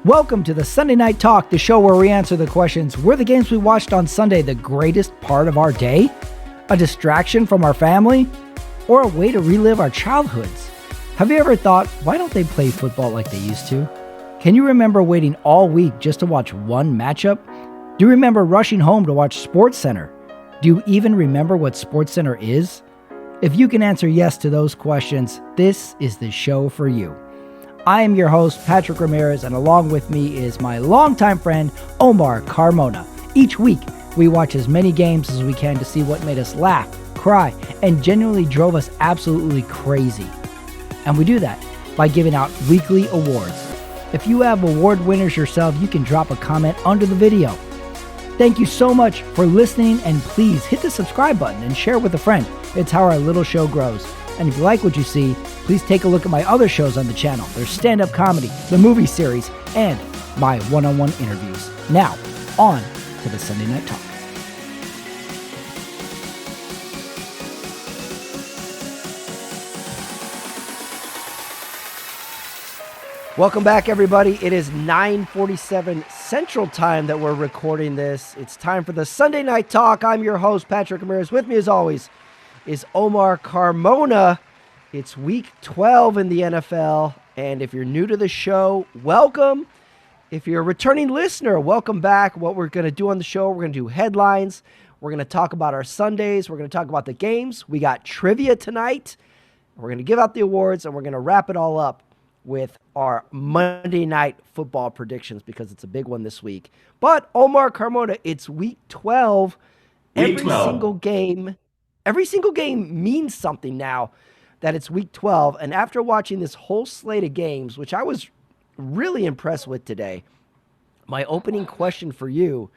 Welcome to the Sunday Night Talk, the show where we answer the questions: were the games we watched on Sunday the greatest part of our day? A distraction from our family? Or a way to relive our childhoods? Have you ever thought, why don't they play football like they used to? Can you remember waiting all week just to watch one matchup? Do you remember rushing home to watch SportsCenter? Do you even remember what SportsCenter is? If you can answer yes to those questions, this is the show for you. I am your host, Patrick Ramirez, and along with me is my longtime friend, Omar Carmona. Each week, we watch as many games as we can to see what made us laugh, cry, and genuinely drove us absolutely crazy. And we do that by giving out weekly awards. If you have award winners yourself, you can drop a comment under the video. Thank you so much for listening, and please hit the subscribe button and share with a friend. It's how our little show grows. And if you like what you see, please take a look at my other shows on the channel. There's stand-up comedy, the movie series, and my one-on-one interviews. Now, on to the Sunday Night Talk. Welcome back, everybody. It is 9:47 Central Time that we're recording this. It's time for the Sunday Night Talk. I'm your host, Patrick Ramirez. With me, as always, is Omar Carmona. It's week 12 in the NFL, and if you're new to the show, welcome. If you're a returning listener, welcome back. What we're going to do on the show, we're going to do headlines. We're going to talk about our Sundays. We're going to talk about the games. We got trivia tonight. We're going to give out the awards, and we're going to wrap it all up with our Monday Night Football predictions because it's a big one this week. But Omar Carmona, it's week 12. Every single game means something now that it's week 12. And after watching this whole slate of games, which I was really impressed with today, my opening question for you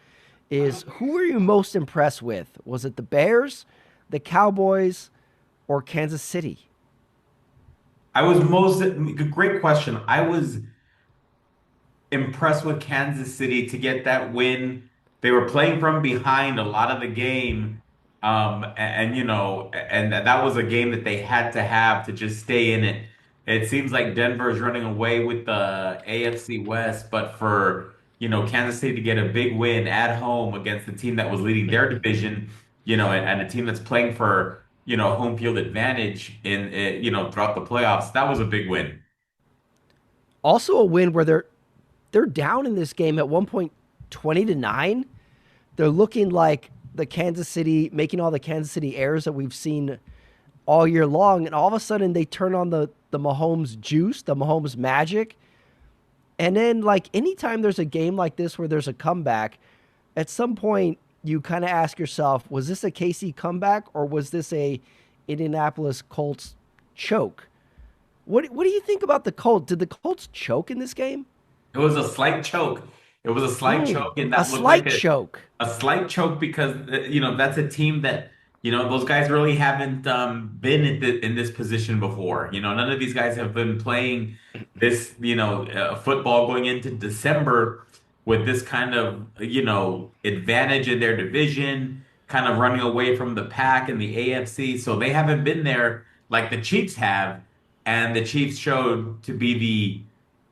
is, who were you most impressed with? Was it the Bears, the Cowboys, or Kansas City? Great question. I was impressed with Kansas City to get that win. They were playing from behind a lot of the game. And that was a game that they had to have to just stay in it. It seems like Denver's running away with the AFC West, but for, Kansas City to get a big win at home against the team that was leading their division, and a team that's playing for, home field advantage throughout the playoffs, that was a big win. Also a win where they're down in this game at one point 20-9. They're looking like making all the Kansas City errors that we've seen all year long. And all of a sudden they turn on the Mahomes juice, the Mahomes magic. And then, like, anytime there's a game like this where there's a comeback, at some point you kind of ask yourself, was this a KC comeback or was this a Indianapolis Colts choke? What do you think about the Colts? Did the Colts choke in this game? It was a slight choke. It was a slight choke, and A that looked like slight choke. a slight choke because that's a team that those guys really haven't been in this position before. None of these guys have been playing this football going into December with this kind of advantage in their division, kind of running away from the pack in the AFC. So they haven't been there like the Chiefs have, and the Chiefs showed to be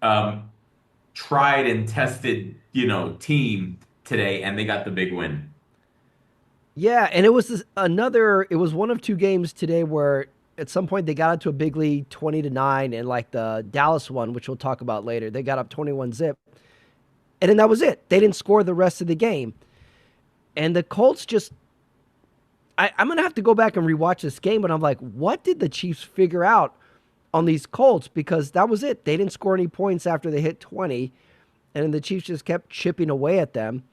the tried and tested team today, and they got the big win. Yeah, and it was one of two games today where at some point they got up to a big lead 20-9, and like the Dallas one, which we'll talk about later, they got up 21-zip. And then that was it. They didn't score the rest of the game. And the Colts I'm going to have to go back and rewatch this game, but I'm like, what did the Chiefs figure out on these Colts? Because that was it. They didn't score any points after they hit 20, and then the Chiefs just kept chipping away at them.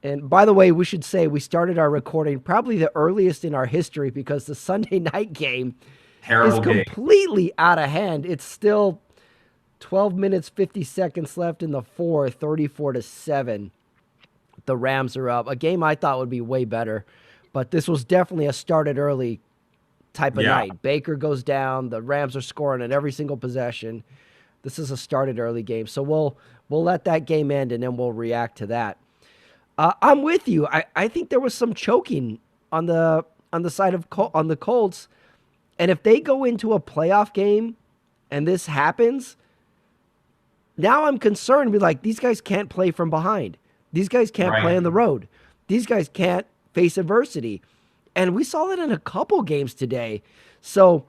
And by the way, we should say we started our recording probably the earliest in our history because the Sunday night game is completely out of hand. It's still 12 minutes, 50 seconds left in the fourth, 34-7. The Rams are up. A game I thought would be way better, but this was definitely a started early type of night. Baker goes down. The Rams are scoring at every single possession. This is a started early game. So we'll let that game end, and then we'll react to that. I'm with you. I think there was some choking on the side of on the Colts, and if they go into a playoff game and this happens, now I'm concerned. Be like, these guys can't play from behind. These guys can't play Right. on the road. These guys can't face adversity. And we saw that in a couple games today. So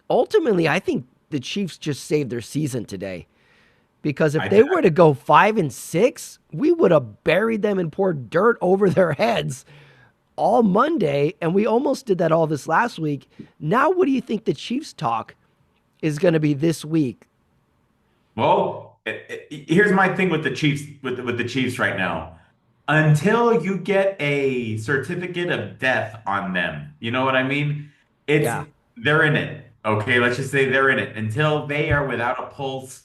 ultimately, I think the Chiefs just saved their season today. Because if I, they were to go 5-6, we would have buried them and poured dirt over their heads all Monday. And we almost did that all this last week. Now, what do you think the Chiefs talk is going to be this week? well, here's my thing with the Chiefs with the Chiefs right now. Until you get a certificate of death on them, you know what I mean? It's Yeah. they're in it. Okay, let's just say they're in it. Until they are without a pulse,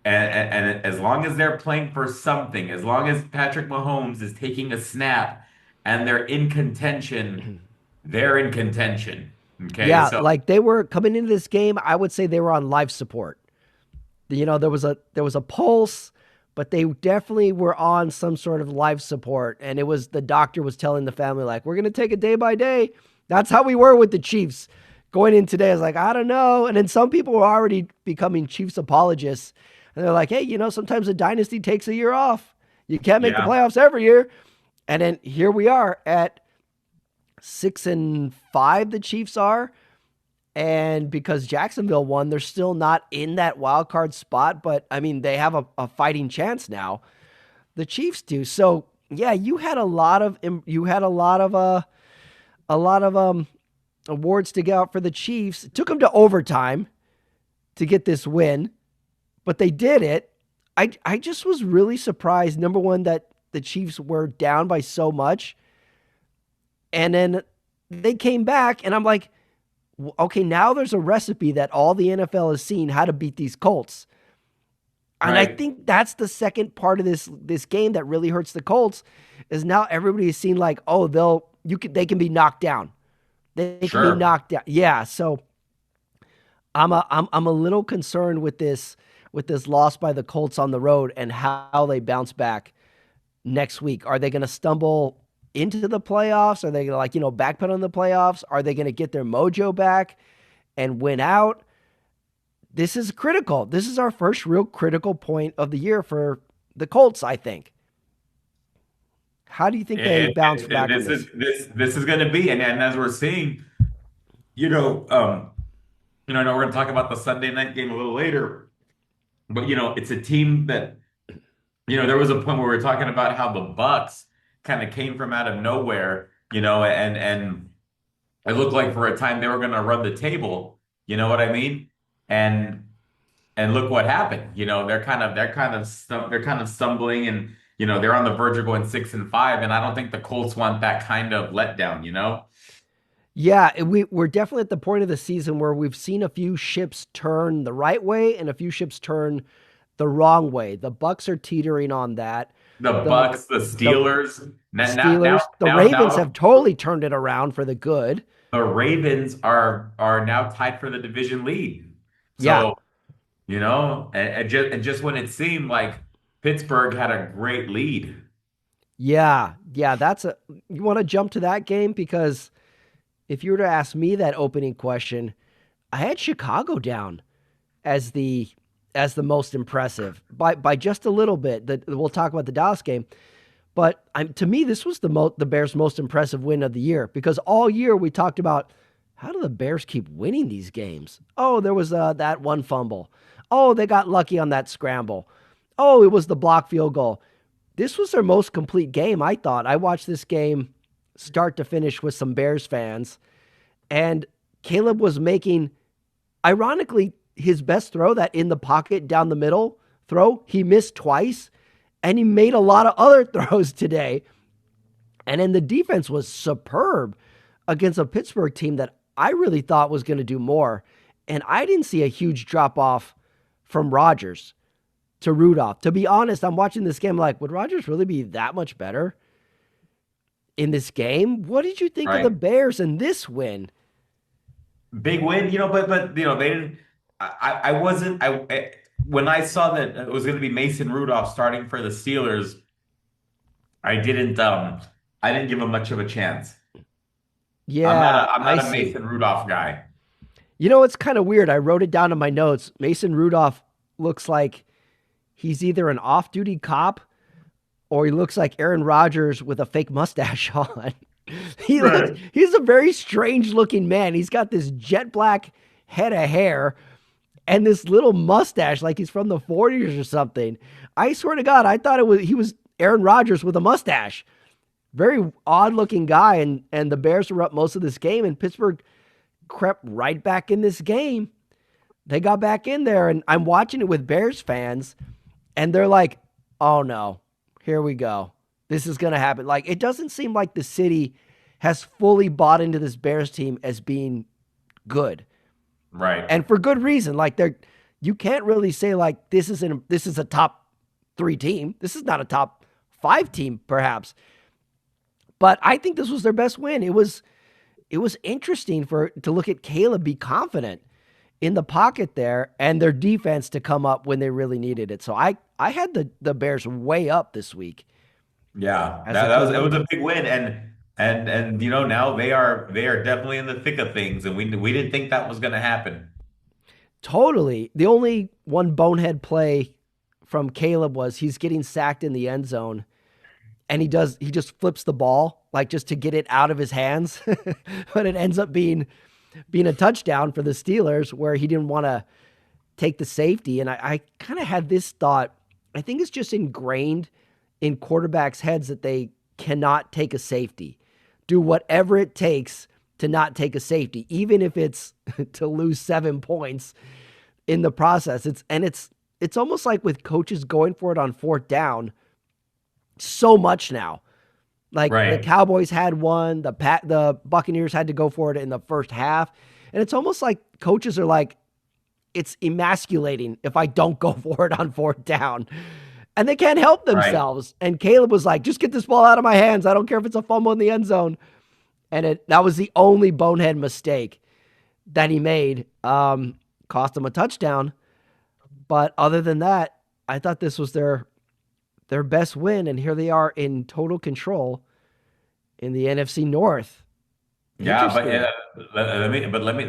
and as long as they're playing for something, as long as Patrick Mahomes is taking a snap and they're in contention, they're in contention. Okay, Yeah, so like they were coming into this game, I would say they were on life support. There was a pulse, but they definitely were on some sort of life support. And it was the doctor was telling the family, like, we're gonna take it day by day. That's how we were with the Chiefs. Going in today, I was like, I don't know. And then some people were already becoming Chiefs apologists. And they're like, hey, sometimes a dynasty takes a year off. You can't make the yeah, playoffs every year. And then here we are at 6-5, the Chiefs are. And because Jacksonville won, they're still not in that wild card spot. But I mean, they have a fighting chance now. The Chiefs do. So yeah, you had a lot of awards to get out for the Chiefs. It took them to overtime to get this win, but they did it. I just was really surprised. Number one, that the Chiefs were down by so much, and then they came back, and I'm like, okay, now there's a recipe that all the NFL has seen how to beat these Colts. And I right, think that's the second part of this game that really hurts the Colts is now everybody is seen like, oh, they can be knocked down. They can be sure. knocked down. Yeah, so I'm a little concerned with this loss by the Colts on the road and how they bounce back next week. Are they going to stumble into the playoffs? Are they going to backpedal in the playoffs? Are they going to get their mojo back and win out? This is critical. This is our first real critical point of the year for the Colts, I think. How do you think they bounce back from This is this? this is going to be, and as we're seeing, you know, I know we're going to talk about the Sunday night game a little later, but it's a team that there was a point where we were talking about how the Bucks kind of came from out of nowhere, and it looked like for a time they were going to run the table. You know what I mean? And and look what happened. They're kind of stumbling, and they're on the verge of going 6-5. And I don't think the Colts want that kind of letdown. Yeah, we're definitely at the point of the season where we've seen a few ships turn the right way and a few ships turn the wrong way. The Bucks are teetering on that. The The Bucks, the the Steelers, Steelers, the Ravens have now totally turned it around for the good. the Ravens are now tied for the division lead. Yeah. So and just when it seemed like Pittsburgh had a great lead. Yeah. Yeah, you want to jump to that game because if you were to ask me that opening question, I had Chicago down as the most impressive by just a little bit. We'll talk about the Dallas game, but to me this was the Bears' most impressive win of the year because all year we talked about how do the Bears keep winning these games? Oh, there was that one fumble. Oh, they got lucky on that scramble. Oh, it was the block field goal. This was their most complete game, I thought. I watched this game start to finish with some Bears fans, and Caleb was making, ironically, his best throw, that in the pocket down the middle throw, he missed twice, and he made a lot of other throws today. And then the defense was superb against a Pittsburgh team that I really thought was going to do more. And I didn't see a huge drop off from Rodgers to Rudolph. To be honest, I'm watching this game like, would Rodgers really be that much better in this game? What did you think of the Right. Bears in this win? Big win, but they didn't. I wasn't. When I saw that it was going to be Mason Rudolph starting for the Steelers, I didn't. I didn't give him much of a chance. Yeah, I'm I not a see. Mason Rudolph guy. It's kind of weird. I wrote it down in my notes. Mason Rudolph looks like he's either an off-duty cop or he looks like Aaron Rodgers with a fake mustache on. Right. He's a very strange looking man. He's got this jet black head of hair and this little mustache like he's from the 40s or something. I swear to God, I thought he was Aaron Rodgers with a mustache. Very odd looking guy, and the Bears were up most of this game, and Pittsburgh crept right back in this game. They got back in there, and I'm watching it with Bears fans, and they're like, oh no, here we go. This is going to happen. Like, it doesn't seem like the city has fully bought into this Bears team as being good. Right. And for good reason. Like, you can't really say like this is a top 3 team. This is not a top 5 team, perhaps. But I think this was their best win. It was interesting to look at Caleb be confident in the pocket there and their defense to come up when they really needed it. So I had the Bears way up this week. Yeah, As that a was team. it was a big win, and now they are definitely in the thick of things, and we didn't think that was going to happen. Totally. The only one bonehead play from Caleb was he's getting sacked in the end zone and he just flips the ball like just to get it out of his hands. But it ends up being a touchdown for the Steelers where he didn't want to take the safety. And I kind of had this thought. I think it's just ingrained in quarterbacks' heads that they cannot take a safety. Do whatever it takes to not take a safety, even if it's to lose 7 points in the process. It's almost like with coaches going for it on 4th down so much now. Like the Right. Cowboys had one, the Buccaneers had to go for it in the first half. And it's almost like coaches are like, it's emasculating if I don't go for it on 4th down. And they can't help Right. themselves. And Caleb was like, just get this ball out of my hands. I don't care if it's a fumble in the end zone. And that was the only bonehead mistake that he made. Cost him a touchdown. But other than that, I thought this was their best win. And here they are in total control in the NFC North. Yeah, Interesting.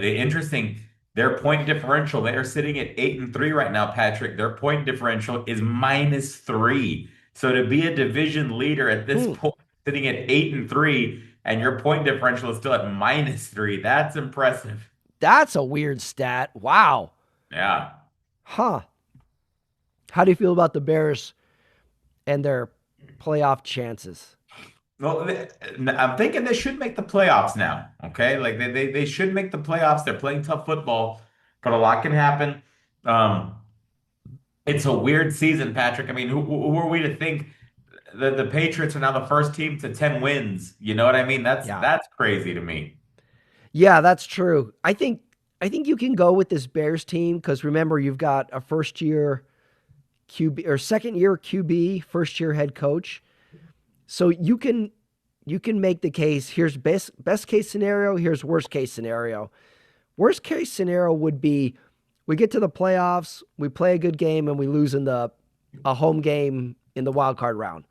the interesting, their point differential, they are sitting at 8-3 right now, Patrick. Their point differential is -3. So to be a division leader at this Hmm. point, sitting at 8-3, and your point differential is still at -3, that's impressive. That's a weird stat. Wow. Yeah. Huh. How do you feel about the Bears and their playoff chances? Well, I'm thinking they should make the playoffs now. Okay, like they should make the playoffs. They're playing tough football, but a lot can happen. Um, it's a weird season, Patrick. I mean, who are we to think that the Patriots are now the first team to 10 wins? You know what I mean? That's Yeah. that's crazy to me. Yeah, that's true. I think you can go with this Bears team because remember you've got a first year QB or second year QB, first year head coach. So you can make the case. Here's best case scenario. Here's worst case scenario. Worst case scenario would be we get to the playoffs, we play a good game, and we lose in a home game in the wild card round.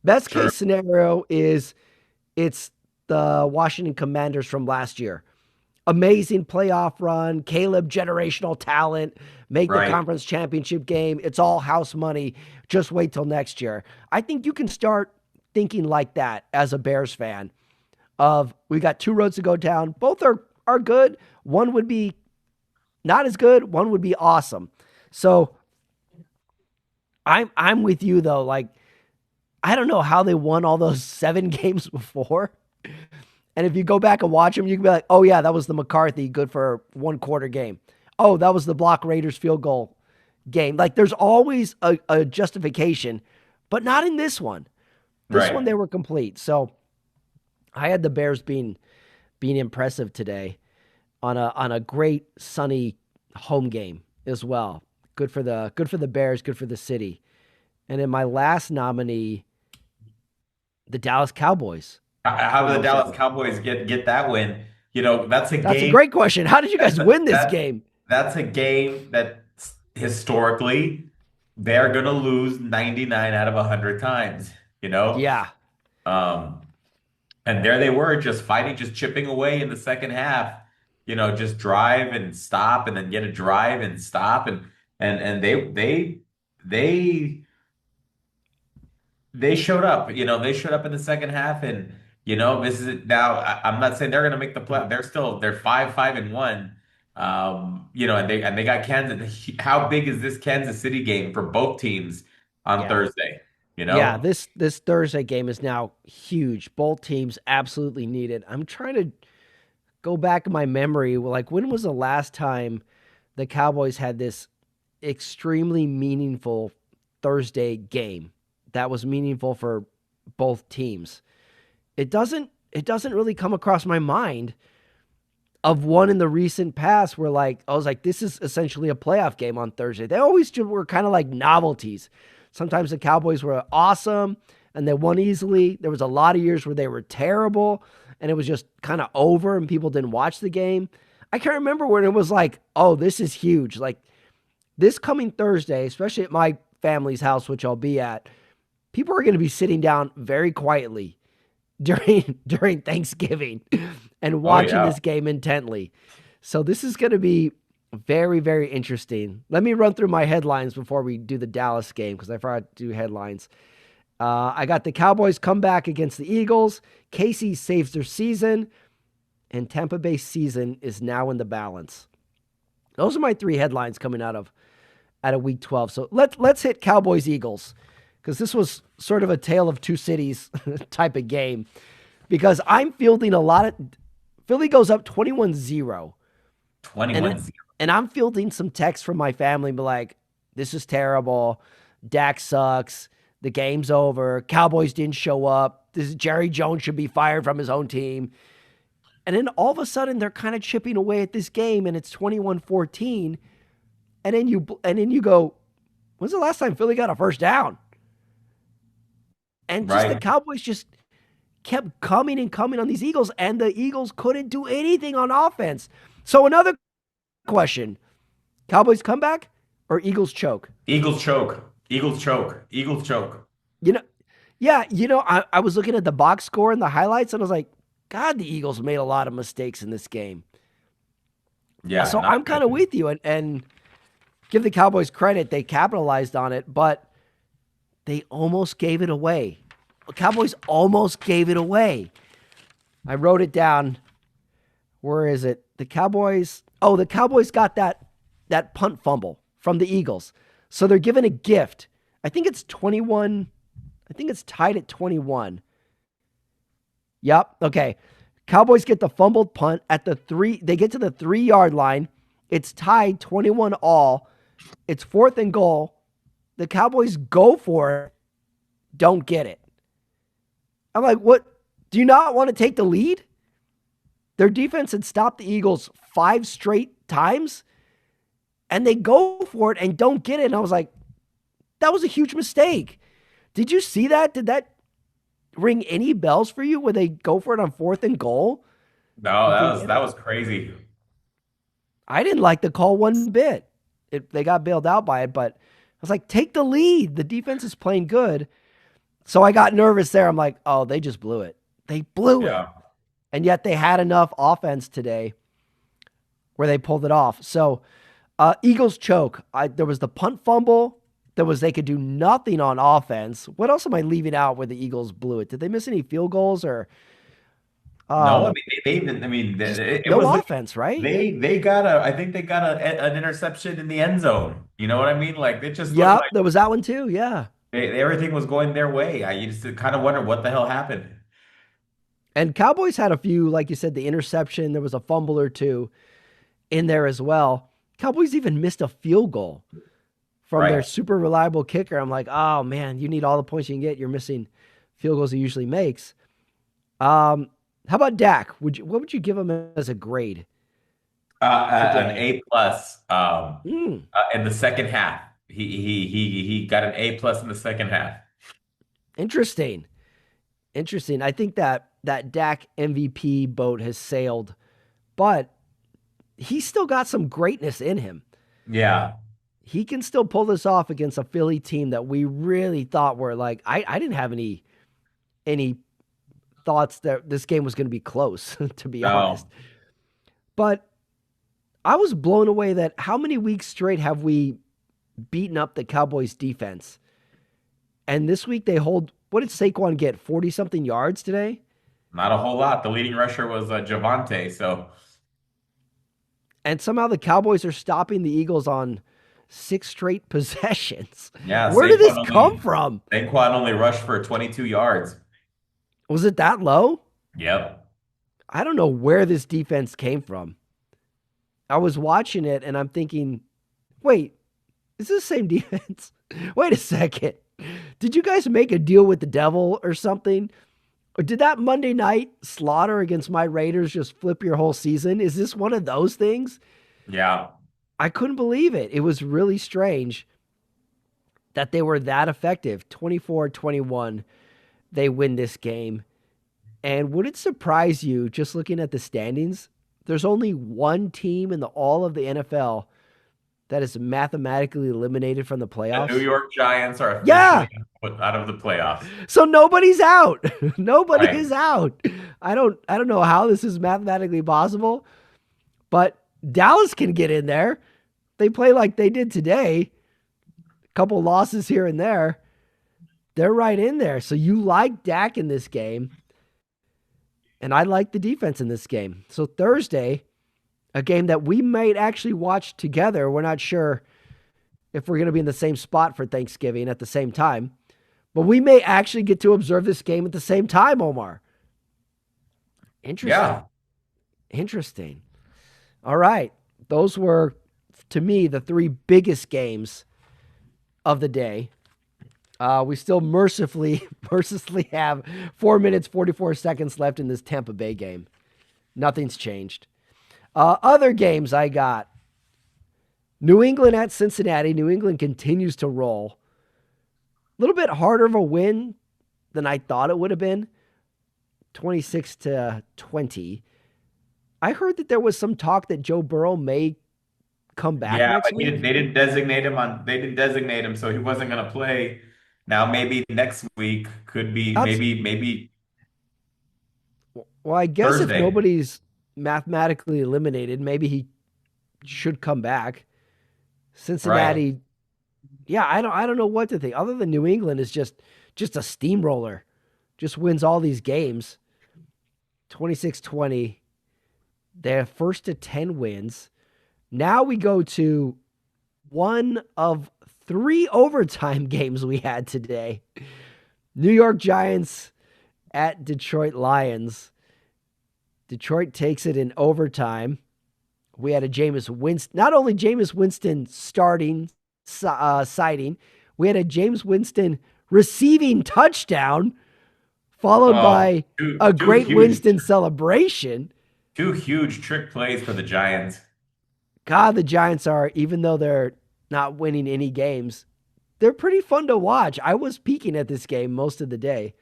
Best Sure. case scenario is it's the Washington Commanders from last year. Amazing playoff run, Caleb generational talent, make the Right. conference championship game. It's all house money. Just wait till next year. I think you can start thinking like that as a Bears fan of we got 2 roads to go down. Both are good. One would be not as good, one would be awesome. So I'm with you though. Like I don't know how they won all those 7 games before. And if you go back and watch them, you can be like, oh, yeah, that was the McCarthy good for 1 quarter game. Oh, that was the block Raiders field goal game. Like there's always a justification, but not in this one. This one, Right. they were complete. So I had the Bears being impressive today on a great sunny home game as well. Good for the Bears, good for the city. And in my last nominee, the Dallas Cowboys. How did the Almost Dallas everything. Cowboys get that win? That's a That's a game great question. How did you guys that win this that game? that's a game that historically they're going to lose 99 out of 100 times, you know? Yeah. Um, and there they were just fighting, just chipping away in the second half, just drive and stop and then get a drive and stop and they they they showed up. They showed up in the second half, and this is now. I'm not saying they're going to make the play. They're 5-1. And they got Kansas. How big is this Kansas City game for both teams on Yeah. Thursday? You Yeah, know, this Thursday game is now huge. Both teams absolutely need it. I'm trying to go back in my memory. Like, when was the last time the Cowboys had this extremely meaningful Thursday game that was meaningful for both teams? It doesn't really come across my mind of one in the recent past where, like, I was like, this is essentially a playoff game on Thursday. They always just were kind of like novelties. Sometimes the Cowboys were awesome and they won easily. There was a lot of years where they were terrible and it was just kind of over and people didn't watch the game. I can't remember when it was like, oh, this is huge. Like, this coming Thursday, especially at my family's house, which I'll be at, people are going to be sitting down very quietly during Thanksgiving and oh watching yeah. this game intently. So this is going to be very, very interesting. Let me run through my headlines before we do the Dallas game because I forgot to do headlines. I got the Cowboys comeback against the Eagles. Casey saves their season, and Tampa Bay's season is now in the balance. Those are my three headlines coming out of Week 12. So let's hit Cowboys Eagles because this was sort of a tale of two cities type of game because I'm fielding a lot of Philly goes up 21-0. 21. And I'm fielding some texts from my family, be like, this is terrible. Dak sucks. The game's over. Cowboys didn't show up. Jerry Jones should be fired from his own team. And then all of a sudden they're kind of chipping away at this game and it's 21-14. And then you go, when's the last time Philly got a first down? And just the Right. Cowboys just kept coming and coming on these Eagles, and the Eagles couldn't do anything on offense. So another question, Cowboys comeback or Eagles choke? Eagles choke. Eagles choke. Eagles choke. You know, yeah, I was looking at the box score and the highlights, and I was like, God, the Eagles made a lot of mistakes in this game. Yeah, So not I'm kind of good. with you, and give the Cowboys credit. They capitalized on it, but they almost gave it away. The Cowboys almost gave it away. I wrote it down. Where is it? The Cowboys got that punt fumble from the Eagles. So they're given a gift. I think it's 21. I think it's tied at 21. Yep. Okay. Cowboys get the fumbled punt at the 3. They get to the 3-yard line. It's tied 21 all. It's 4th and goal. The Cowboys go for it. Don't get it. I'm like, what? Do you not want to take the lead? Their defense had stopped the Eagles 5 straight times, and they go for it and don't get it. And I was like, that was a huge mistake. Did you see that? Did that ring any bells for you where they go for it on 4th and goal? No, But that they was get that it. was crazy. I didn't like the call one bit. They got bailed out by it, but I was like, take the lead. The defense is playing good. So I got nervous there. I'm like, oh, they just blew it. They blew it. Yeah. And yet they had enough offense today where they pulled it off. So Eagles choke. There was the punt fumble. They could do nothing on offense. What else am I leaving out where the Eagles blew it? Did they miss any field goals or No, I mean they even. I mean just it was no like offense, right? they got a. I think they got an interception in the end zone. You know what I mean? Like it just looked Yep, like there was that one too. Yeah. everything was going their way. You just kind of wonder what the hell happened. And Cowboys had a few, like you said, the interception. There was a fumble or two in there as well. Cowboys even missed a field goal from their Right. super reliable kicker. I'm like, oh man, you need all the points you can get. You're missing field goals he usually makes. How about Dak? What would you give him as a grade An today? A plus. Hmm, In the second half, he got an A plus in the second half. interesting. Interesting. I think that Dak MVP boat has sailed, but he's still got some greatness in him. Yeah. He can still pull this off against a Philly team that we really thought were like, I didn't have any thoughts that this game was going to be close, to be honest. No. But I was blown away that how many weeks straight have we beating up the Cowboys defense. And this week they hold, what did Saquon get? 40 something yards today? Not a whole lot. The leading rusher was Javante. So And somehow the Cowboys are stopping the Eagles on 6 straight possessions. yeah, Where did this come from? Saquon only rushed for 22 yards. Was it that low? Yep. I don't know where this defense came from. I was watching it and I'm thinking, wait, is this the same defense? Wait a second. Did you guys make a deal with the devil or something? Or did that Monday night slaughter against my Raiders just flip your whole season? Is this one of those things? Yeah. I couldn't believe it. It was really strange that they were that effective. 24-21, they win this game. And would it surprise you, just looking at the standings, there's only one team in all of the NFL that is mathematically eliminated from the playoffs? The New York Giants are Yeah. officially put out of the playoffs. So nobody's out. Nobody Right. is out. I don't know how this is mathematically possible, but Dallas can get in there. They play like they did today. A couple losses here and there. They're right in there. So you like Dak in this game. And I like the defense in this game. So Thursday, a game that we might actually watch together. We're not sure if we're going to be in the same spot for Thanksgiving at the same time. But we may actually get to observe this game at the same time, Omar. Interesting. Yeah. Interesting. All right. Those were, to me, the 3 biggest games of the day. We still mercifully have 4 minutes, 44 seconds left in this Tampa Bay game. Nothing's changed. Other games I got. New England at Cincinnati. New England continues to roll. A little bit harder of a win than I thought it would have been. 26-20. I heard that there was some talk that Joe Burrow may come back Yeah, next but week. they didn't designate him they didn't designate him, so he wasn't gonna play. Now maybe next week could be That's- maybe Well, I guess Thursday. if nobody's mathematically eliminated, maybe he should come back. Cincinnati, yeah, I don't know what to think. Other than New England is just a steamroller, just wins all these games. 26-20. They're first to 10 wins. Now we go to one of 3 overtime games we had today. New York Giants at Detroit Lions. Detroit takes it in overtime. We had a Jameis Winston, not only Jameis Winston sighting, we had a Jameis Winston receiving touchdown, followed by a great Winston celebration. 2 huge trick plays for the Giants. God, the Giants are, even though they're not winning any games, they're pretty fun to watch. I was peeking at this game most of the day.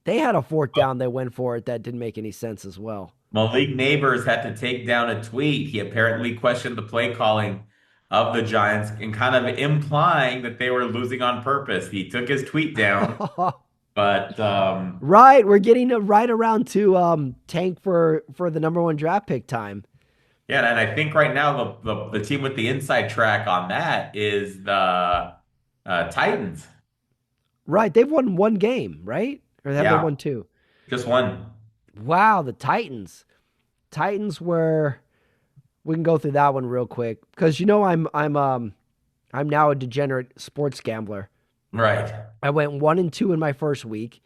They had a 4th down they went for it that didn't make any sense as well. Malik Neighbors had to take down a tweet. He apparently questioned the play calling of the Giants and kind of implying that they were losing on purpose. He took his tweet down, but right, we're getting right around to tank for the number 1 draft pick time. yeah, and I think right now the team with the inside track on that is the Titans. Right, they've won 1 game, right? Or have they won 2? Just 1. Wow, the Titans. Titans were. We can go through that one real quick because I'm now a degenerate sports gambler. Right. I went 1-2 in my first week,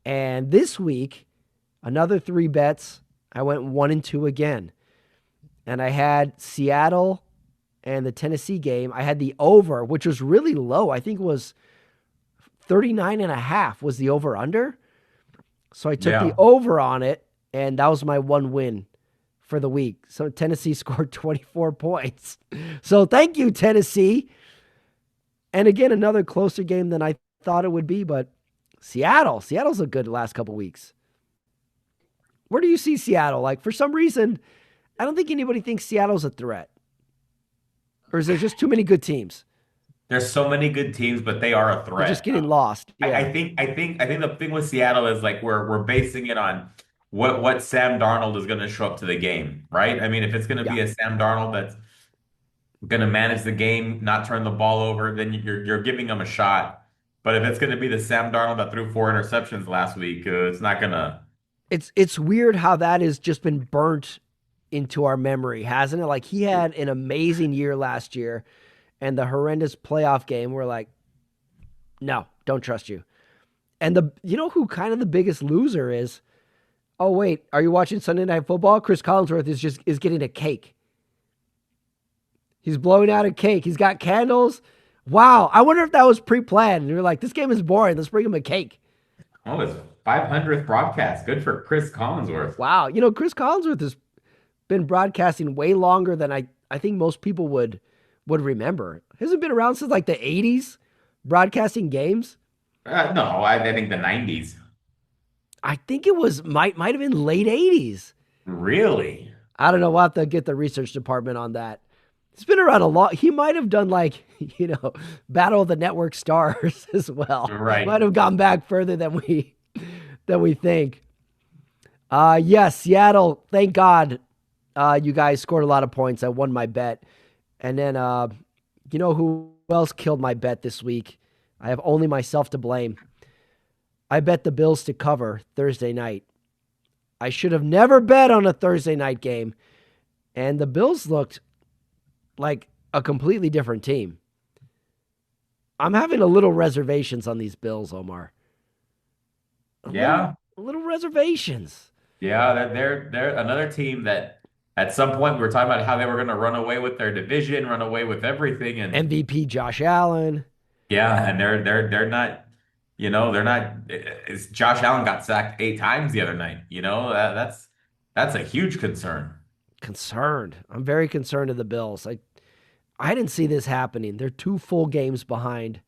and this week, another 3 bets. I went 1-2 again, and I had Seattle and the Tennessee game. I had the over, which was really low. I think it was 39.5 was the over under. So I took the over on it, and that was my 1 win for the week. So Tennessee scored 24 points. So thank you, Tennessee. And again, another closer game than I thought it would be, but Seattle's looked good the last couple weeks. Where do you see Seattle? Like, for some reason, I don't think anybody thinks Seattle's a threat. Or is there just too many good teams? There's so many good teams, but they are a threat. They're just getting lost. Yeah. I think the thing with Seattle is like we're basing it on what Sam Darnold is going to show up to the game, right? I mean, if it's going to be a Sam Darnold that's going to manage the game, not turn the ball over, then you're giving them a shot. But if it's going to be the Sam Darnold that threw 4 interceptions last week, it's not going to. It's weird how that has just been burnt into our memory, hasn't it? Like he had an amazing year last year, and the horrendous playoff game, we're like, no, don't trust you. And you know who kind of the biggest loser is? Oh wait, are you watching Sunday Night Football? Chris Collinsworth is getting a cake. He's blowing out a cake. He's got candles. Wow, I wonder if that was pre-planned. And you're like, this game is boring. Let's bring him a cake. Oh, it's 500th broadcast. Good for Chris Collinsworth. Wow, Chris Collinsworth has been broadcasting way longer than I think most people would remember. Hasn't been around since like the 80s, broadcasting games. No, I think the 90s. I think it was might have been late 80s. Really? I don't know. We'll have to get the research department on that. He's been around a lot. He might have done like, Battle of the Network Stars as well. Right. Might have gone back further than we think. Yes, Seattle, thank God you guys scored a lot of points. I won my bet. And then you know who else killed my bet this week? I have only myself to blame. I bet the Bills to cover Thursday night. I should have never bet on a Thursday night game. And the Bills looked like a completely different team. I'm having a little reservations on these Bills, Omar. Yeah. A little reservations. Yeah, they're another team that at some point we were talking about how they were going to run away with their division, run away with everything, and MVP Josh Allen. yeah, and they're not, they're not. Josh Allen got sacked 8 times the other night. That's a huge concern. Concerned. I'm very concerned of the Bills. I didn't see this happening. They're 2 full games behind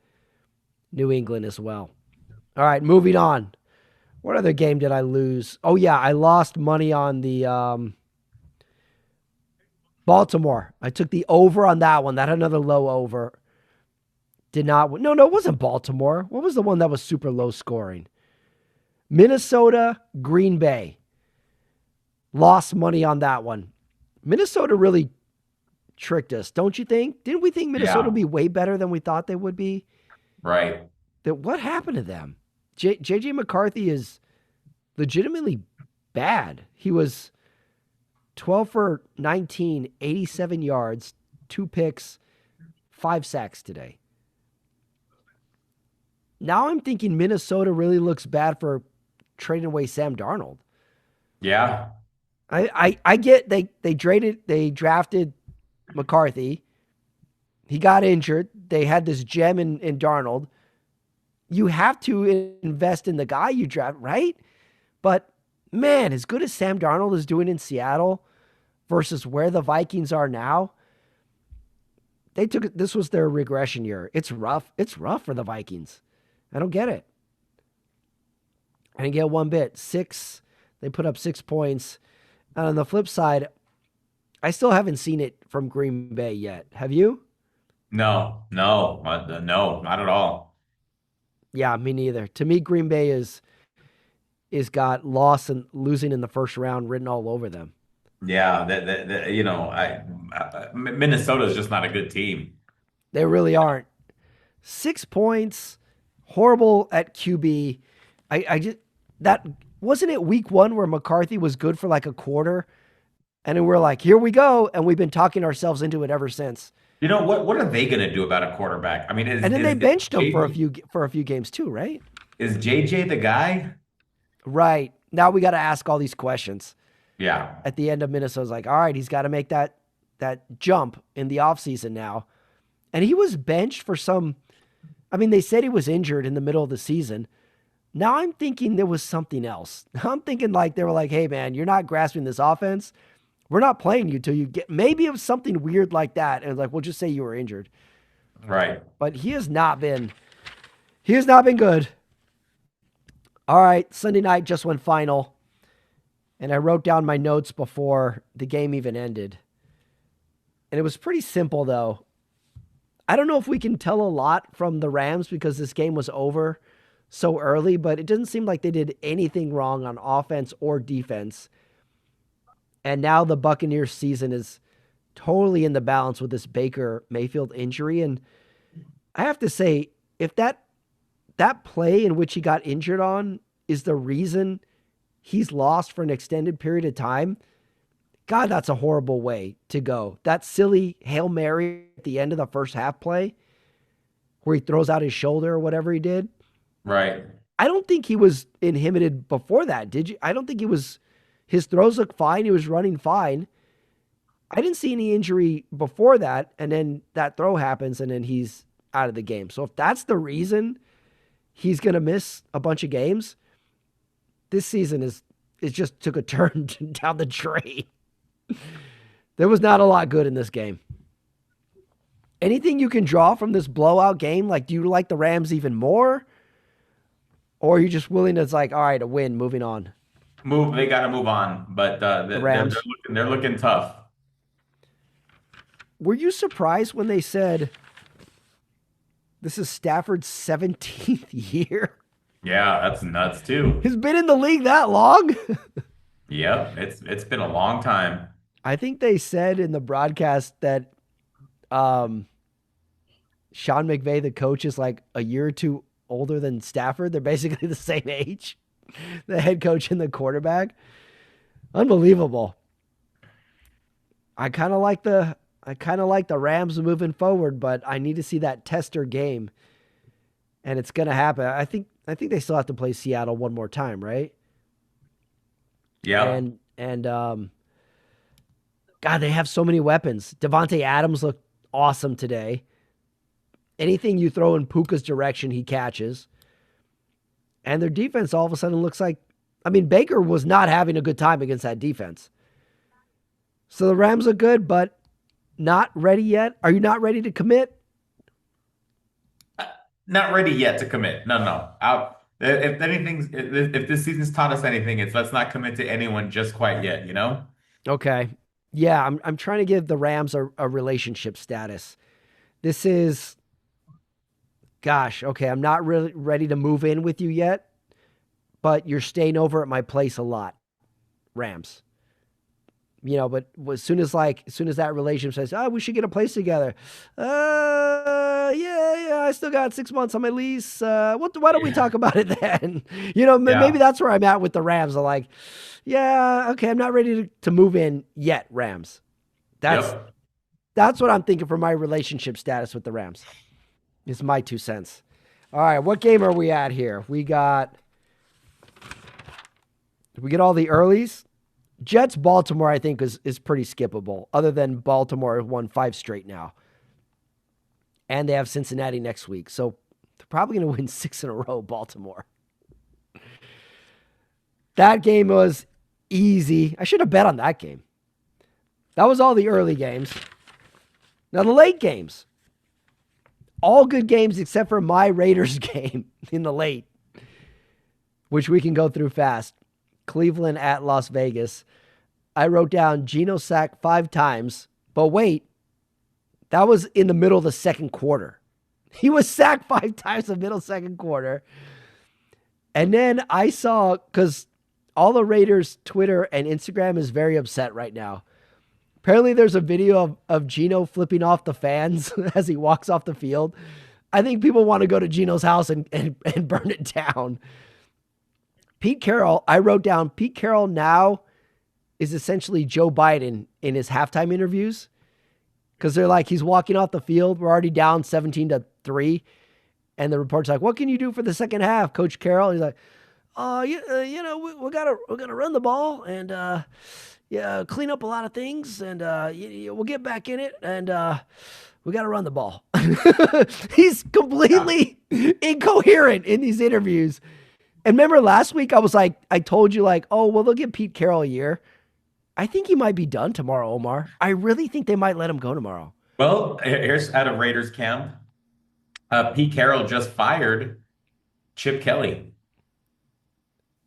New England as well. All right, moving on. What other game did I lose? Oh, yeah, I lost money on the Baltimore. I took the over on that one. That had another low over. Did not. No, it wasn't Baltimore. What was the one that was super low scoring? Minnesota, Green Bay. Lost money on that one. Minnesota really tricked us, don't you think? Didn't we think Minnesota would be way better than we thought they would be? Right. What happened to them? J.J. McCarthy is legitimately bad. He was 12 for 19, 87 yards, 2 picks, 5 sacks today. Now I'm thinking Minnesota really looks bad for trading away Sam Darnold. Yeah. I get they drafted McCarthy. He got injured. They had this gem in Darnold. You have to invest in the guy you draft, right? But man, as good as Sam Darnold is doing in Seattle versus where the Vikings are now, this was their regression year. It's rough. It's rough for the Vikings. I don't get it. I didn't get one bit. They put up 6 points. And on the flip side, I still haven't seen it from Green Bay yet. Have you? No, not at all. Yeah, me neither. To me, Green Bay is got loss and losing in the first round written all over them. Yeah, Minnesota is just not a good team. They really aren't. 6 points, horrible at QB. That wasn't it week 1 where McCarthy was good for like a quarter, and then we're like, here we go, and we've been talking ourselves into it ever since. What are they going to do about a quarterback? I mean, and then they benched him for a few games too, right? Is JJ the guy? Right. Now we got to ask all these questions. Yeah. At the end of Minnesota's like, all right, he's got to make that jump in the offseason now. And he was benched for they said he was injured in the middle of the season. Now I'm thinking there was something else. I'm thinking like they were like, hey man, you're not grasping this offense. We're not playing you till you get, maybe it was something weird like that. And like, we'll just say you were injured. Right. But he has not been good. All right. Sunday night just went final. And I wrote down my notes before the game even ended. And it was pretty simple though. I don't know if we can tell a lot from the Rams because this game was over so early, but it doesn't seem like they did anything wrong on offense or defense. And now the Buccaneers season is totally in the balance with this Baker Mayfield injury. And I have to say, if that play in which he got injured on is the reason he's lost for an extended period of time, God, that's a horrible way to go. That silly Hail Mary at the end of the first half play where he throws out his shoulder or whatever he did. Right. I don't think he was inhibited before that, did you? I don't think his throws looked fine. He was running fine. I didn't see any injury before that, and then that throw happens, and then he's out of the game. So if that's the reason he's going to miss a bunch of games, this season is just took a turn down the drain. There was not a lot good in this game. Anything you can draw from this blowout game? Like, do you like the Rams even more? Or are you just willing to, it's like, all right, a win, moving on? They got to move on, but The Rams. they're looking tough. Were you surprised when they said this is Stafford's 17th year? Yeah, that's nuts too. He's been in the league that long? Yep, it's been a long time. I think they said in the broadcast that Sean McVay, the coach, is like a year or two older than Stafford. They're basically the same age, the head coach and the quarterback. Unbelievable. I kind of like the Rams moving forward, but I need to see that tester game, and it's going to happen. I think they still have to play Seattle one more time, right? Yeah. And God, they have so many weapons. Devontae Adams looked awesome today. Anything you throw in Puka's direction, he catches. And their defense all of a sudden looks like, I mean, Baker was not having a good time against that defense. So the Rams are good, but not ready yet. Are you not ready to commit? Not ready yet to commit. No. If this season's taught us anything, it's let's not commit to anyone just quite yet, you know? Okay. Yeah, I'm trying to give the Rams a relationship status. This is, gosh, okay, I'm not really ready to move in with you yet, but you're staying over at my place a lot, Rams. You know, but as soon as that relationship says, oh, we should get a place together. Yeah, I still got 6 months on my lease. Why don't we talk about it then? You know, maybe that's where I'm at with the Rams. I'm like, yeah, okay, I'm not ready to move in yet, Rams. That's what I'm thinking for my relationship status with the Rams. It's my 2 cents. All right, what game are we at here? We get all the earlies. Jets Baltimore, I think, is pretty skippable, other than Baltimore won 5 straight now. And they have Cincinnati next week. So they're probably going to win 6 in a row, Baltimore. That game was easy. I should have bet on that game. That was all the early games. Now the late games. All good games except for my Raiders game in the late, which we can go through fast. Cleveland at Las Vegas. I wrote down Geno sacked 5 times, but wait, that was in the middle of the second quarter. He was sacked 5 times in the middle second quarter. And then I saw, because all the Raiders' Twitter and Instagram is very upset right now. Apparently there's a video of Geno flipping off the fans as he walks off the field. I think people want to go to Geno's house and burn it down. Pete Carroll, I wrote down, Pete Carroll now is essentially Joe Biden in his halftime interviews. Because they're like, he's walking off the field. We're already down 17-3. And the reporter's like, what can you do for the second half, Coach Carroll? And he's like, we gotta run the ball and clean up a lot of things. And we'll get back in it. And we got to run the ball. He's completely incoherent in these interviews. And remember last week, I told you like, oh, well, they'll give Pete Carroll a year. I think he might be done tomorrow, Omar. I really think they might let him go tomorrow. Well, here's out of Raiders camp. Pete Carroll just fired Chip Kelly.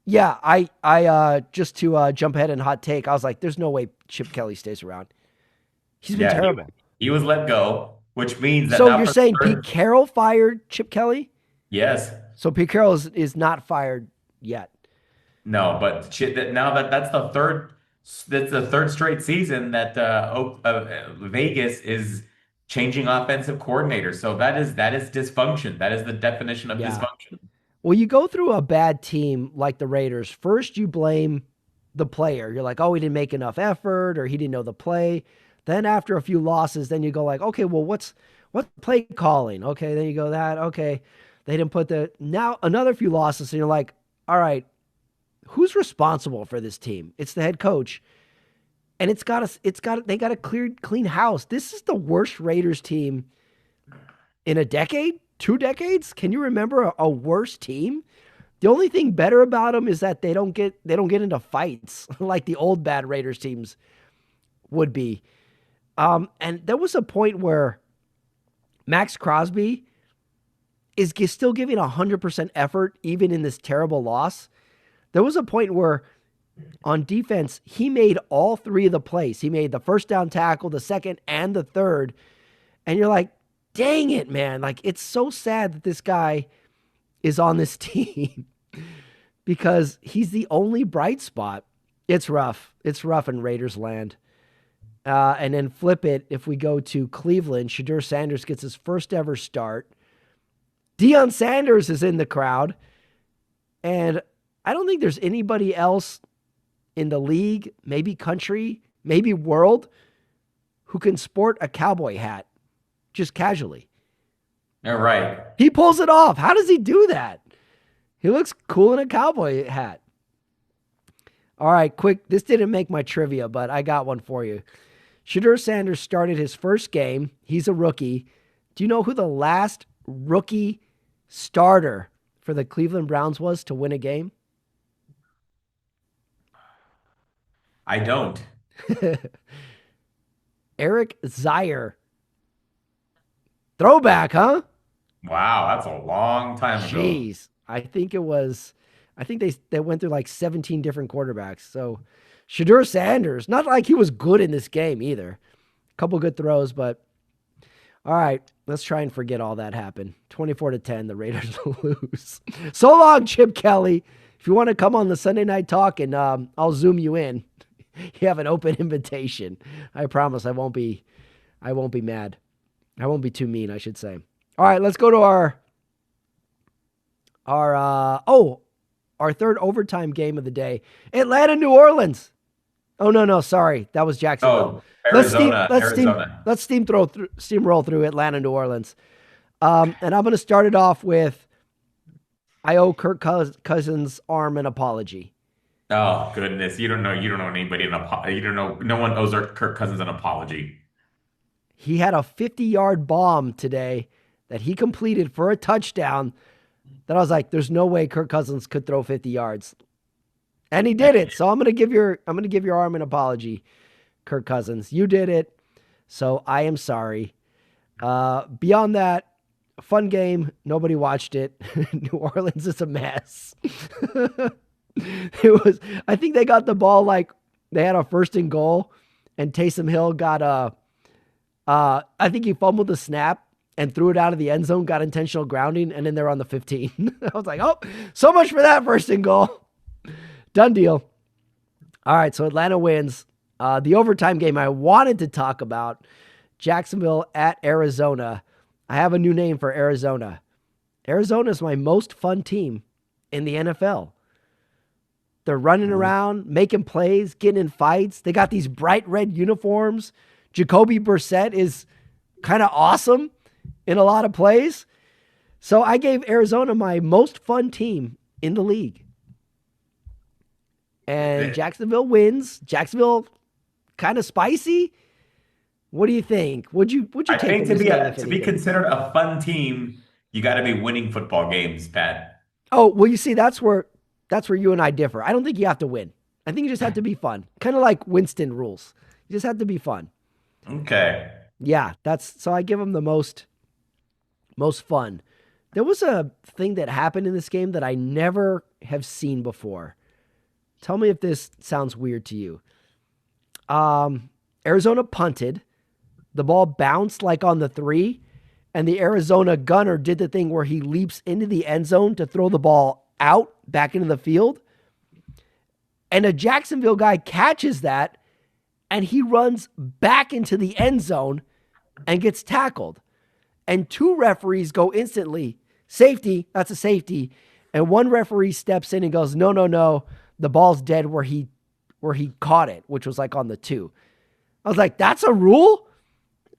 Yeah, I just to jump ahead and hot take, I was like, there's no way Chip Kelly stays around. He's been terrible. He was let go, which means that. So you're saying Pete Carroll fired Chip Kelly? Yes. So Pete Carroll is not fired yet. No, but that's the third. That's the third straight season that Vegas is changing offensive coordinators. So that is dysfunction. That is the definition of Yeah. dysfunction. Well, you go through a bad team like the Raiders. First, you blame the player. You're like, oh, he didn't make enough effort or he didn't know the play. Then after a few losses, then you go like, okay, well, what's play calling? Okay, then you go that. Okay, they didn't put the now another few losses, and you're like, all right, who's responsible for this team? It's the head coach, and they got a clean house. This is the worst Raiders team in a decade, 2 decades. Can you remember a worse team? The only thing better about them is that they don't get into fights like the old bad Raiders teams would be. And there was a point where Max Crosby is still giving 100% effort even in this terrible loss. There was a point where on defense, he made all three of the plays. He made the first down tackle, the second, and the third. And you're like, dang it, man. Like, it's so sad that this guy is on this team because he's the only bright spot. It's rough. It's rough in Raiders land. And then flip it, if we go to Cleveland, Shadur Sanders gets his first ever start. Deion Sanders is in the crowd. And I don't think there's anybody else in the league, maybe country, maybe world, who can sport a cowboy hat just casually. All right. He pulls it off. How does he do that? He looks cool in a cowboy hat. All right, quick. This didn't make my trivia, but I got one for you. Shadur Sanders started his first game. He's a rookie. Do you know who the last rookie starter for the Cleveland Browns was to win a game? I don't. Eric Zaire. Throwback, huh? Wow, that's a long time ago. Jeez. I think they went through like 17 different quarterbacks. So Shadur Sanders, not like he was good in this game either. A couple good throws, but all right, let's try and forget all that happened. 24-10, the Raiders lose. So long, Chip Kelly. If you want to come on the Sunday Night Talk and I'll Zoom you in, you have an open invitation. I promise I won't be mad. I won't be too mean, I should say. All right, let's go to our third overtime game of the day. Atlanta, New Orleans. Oh, no, sorry. That was Jacksonville. Oh, Arizona. Let's steamroll through Atlanta, New Orleans. And I'm going to start it off with, I owe Kirk Cousins' arm an apology. Oh, goodness. You don't know anybody no one owes Kirk Cousins an apology. He had a 50-yard bomb today that he completed for a touchdown that I was like, there's no way Kirk Cousins could throw 50 yards. And he did it. So I'm going to give your arm an apology, Kirk Cousins. You did it. So I am sorry. Beyond that, fun game. Nobody watched it. New Orleans is a mess. I think they got the ball like they had a 1st and goal, and Taysom Hill got I think he fumbled the snap and threw it out of the end zone, got intentional grounding, and then they're on the 15. I was like, oh, so much for that 1st and goal. Done deal. All right, so Atlanta wins. The overtime game I wanted to talk about, Jacksonville at Arizona. I have a new name for Arizona. Arizona is my most fun team in the NFL. They're running around, making plays, getting in fights. They got these bright red uniforms. Jacoby Brissett is kind of awesome in a lot of plays. So I gave Arizona my most fun team in the league. And Jacksonville wins. Jacksonville kind of spicy. What do you think? Would you take I think from this game, to be considered a fun team, you got to be winning football games, Pat. Oh, well, you see, that's where you and I differ. I don't think you have to win. I think you just have to be fun. Kind of like Winston rules. You just have to be fun. Okay. Yeah, so I give them the most fun. There was a thing that happened in this game that I never have seen before. Tell me if this sounds weird to you. Arizona punted. The ball bounced like on the 3, and the Arizona gunner did the thing where he leaps into the end zone to throw the ball out back into the field. And a Jacksonville guy catches that, and he runs back into the end zone and gets tackled. And 2 referees go instantly, safety, that's a safety. And 1 referee steps in and goes, no, the ball's dead where he caught it, which was like on the 2. I was like, that's a rule?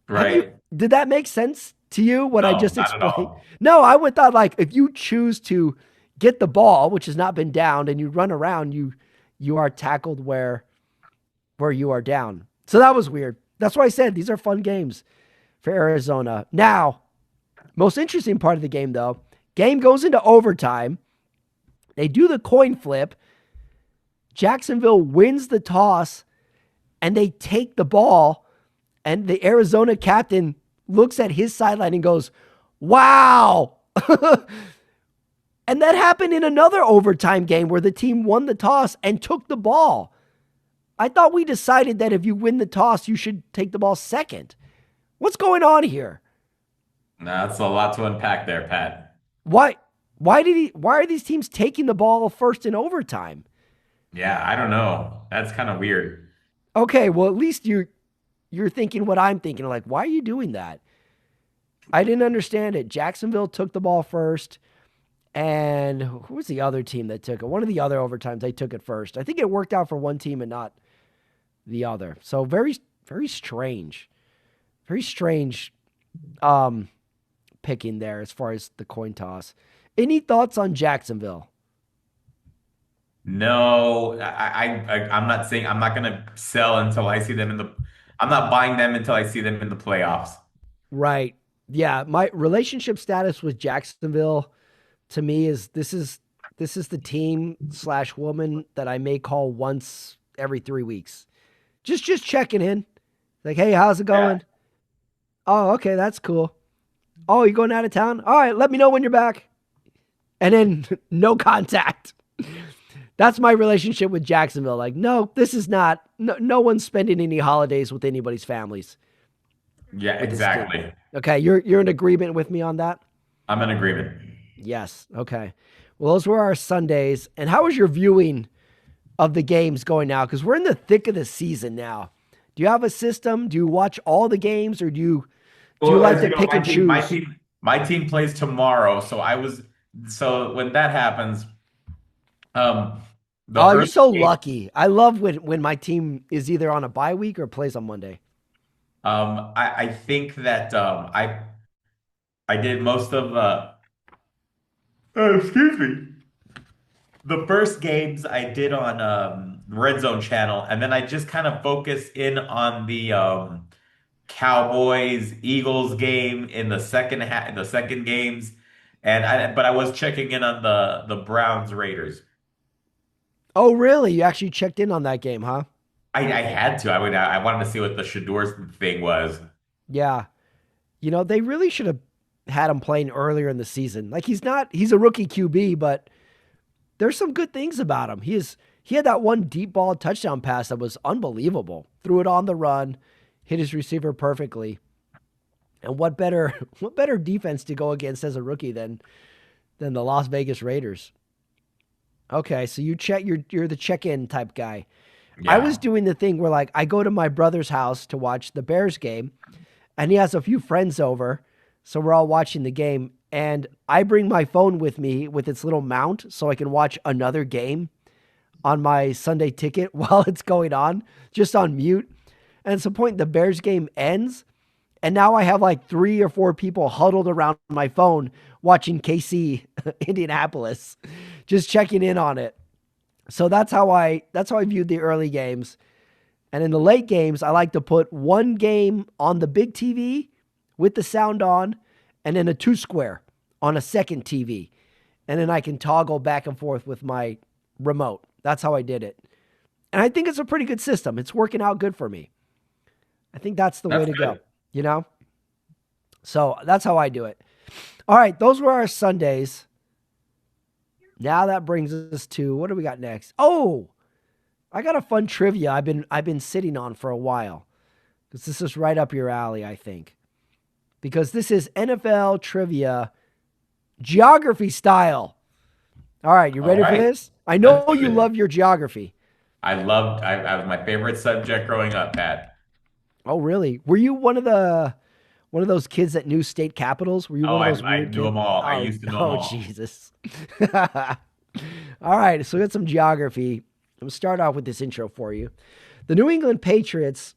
Right. Did that make sense to you, what I No, just not at explained? all. No, I would thought like if you choose to get the ball, which has not been downed, and you run around, you are tackled where you are down. So that was weird. That's why I said these are fun games for Arizona. Now, most interesting part of the game, though, game goes into overtime. They do the coin flip. Jacksonville wins the toss, and they take the ball, and the Arizona captain looks at his sideline and goes, wow. And that happened in another overtime game where the team won the toss and took the ball. I thought we decided that if you win the toss, you should take the ball second. What's going on here? That's a lot to unpack there, Pat. Why are these teams taking the ball first in overtime? Yeah, I don't know. That's kind of weird. Okay, well, at least you're thinking what I'm thinking. Like, why are you doing that? I didn't understand it. Jacksonville took the ball first. And who was the other team that took it? One of the other overtimes, they took it first. I think it worked out for one team and not the other. So very, very strange. Very strange picking there as far as the coin toss. Any thoughts on Jacksonville? No, I'm not saying I'm not gonna sell until I see them in the. I'm not buying them until I see them in the playoffs. Right. Yeah. My relationship status with Jacksonville to me is this is the team / woman that I may call once every 3 weeks. Just checking in. Like, hey, how's it going? Yeah. Oh, okay, that's cool. Oh, you going out of town? All right, let me know when you're back. And then no contact. That's my relationship with Jacksonville. Like, no, this is not, no one's spending any holidays with anybody's families. Yeah, exactly. Okay, you're in agreement with me on that? I'm in agreement. Yes. Okay. Well, those were our Sundays. And how is your viewing of the games going now? Because we're in the thick of the season now. Do you have a system? Do you watch all the games, or do you like as to you know, pick and choose? My team plays tomorrow, so when that happens, the Oh, you're early so game, lucky. I love when my team is either on a bye week or plays on Monday. I think that I did most of excuse me. The first games I did on Red Zone channel, and then I just kind of focused in on the Cowboys Eagles game in the the second games, but I was checking in on the Browns Raiders. Oh, really? You actually checked in on that game, huh? I had to. I wanted to see what the Shador thing was. Yeah. You know, they really should have had him playing earlier in the season. Like, he's a rookie QB, but there's some good things about him. He had that one deep ball touchdown pass that was unbelievable. Threw it on the run, hit his receiver perfectly. And what better defense to go against as a rookie than the Las Vegas Raiders? Okay, so you're the check-in type guy. I was Yeah. doing the thing where, like, I go to my brother's house to watch the Bears game, and he has a few friends over, so we're all watching the game, and I bring my phone with me with its little mount so I can watch another game on my Sunday ticket while it's going on, just on mute. And at some point, the Bears game ends, and now I have like 3 or 4 people huddled around my phone watching KC Indianapolis, just checking in on it. So that's how I viewed the early games. And in the late games, I like to put one game on the big TV with the sound on, and then a 2-square on a second TV. And then I can toggle back and forth with my remote. That's how I did it. And I think it's a pretty good system. It's working out good for me. I think that's the way That's to go, good. you know? So that's how I do it. All right, those were our Sundays. Now that brings us to, what do we got next? Oh, I got a fun trivia I've been sitting on for a while. Because this is right up your alley, I think. Because this is NFL trivia geography style. All right, you All ready for right. this? I know Let's do you it. love your geography. I was my favorite subject growing up, Pat. Oh, really? Were you one of those kids that knew state capitals? Were you Oh, one of those I weird knew kids? them all. I Oh, used to know them oh, all. Jesus. All right, so we got some geography. I'm gonna start off with this intro for you. The New England Patriots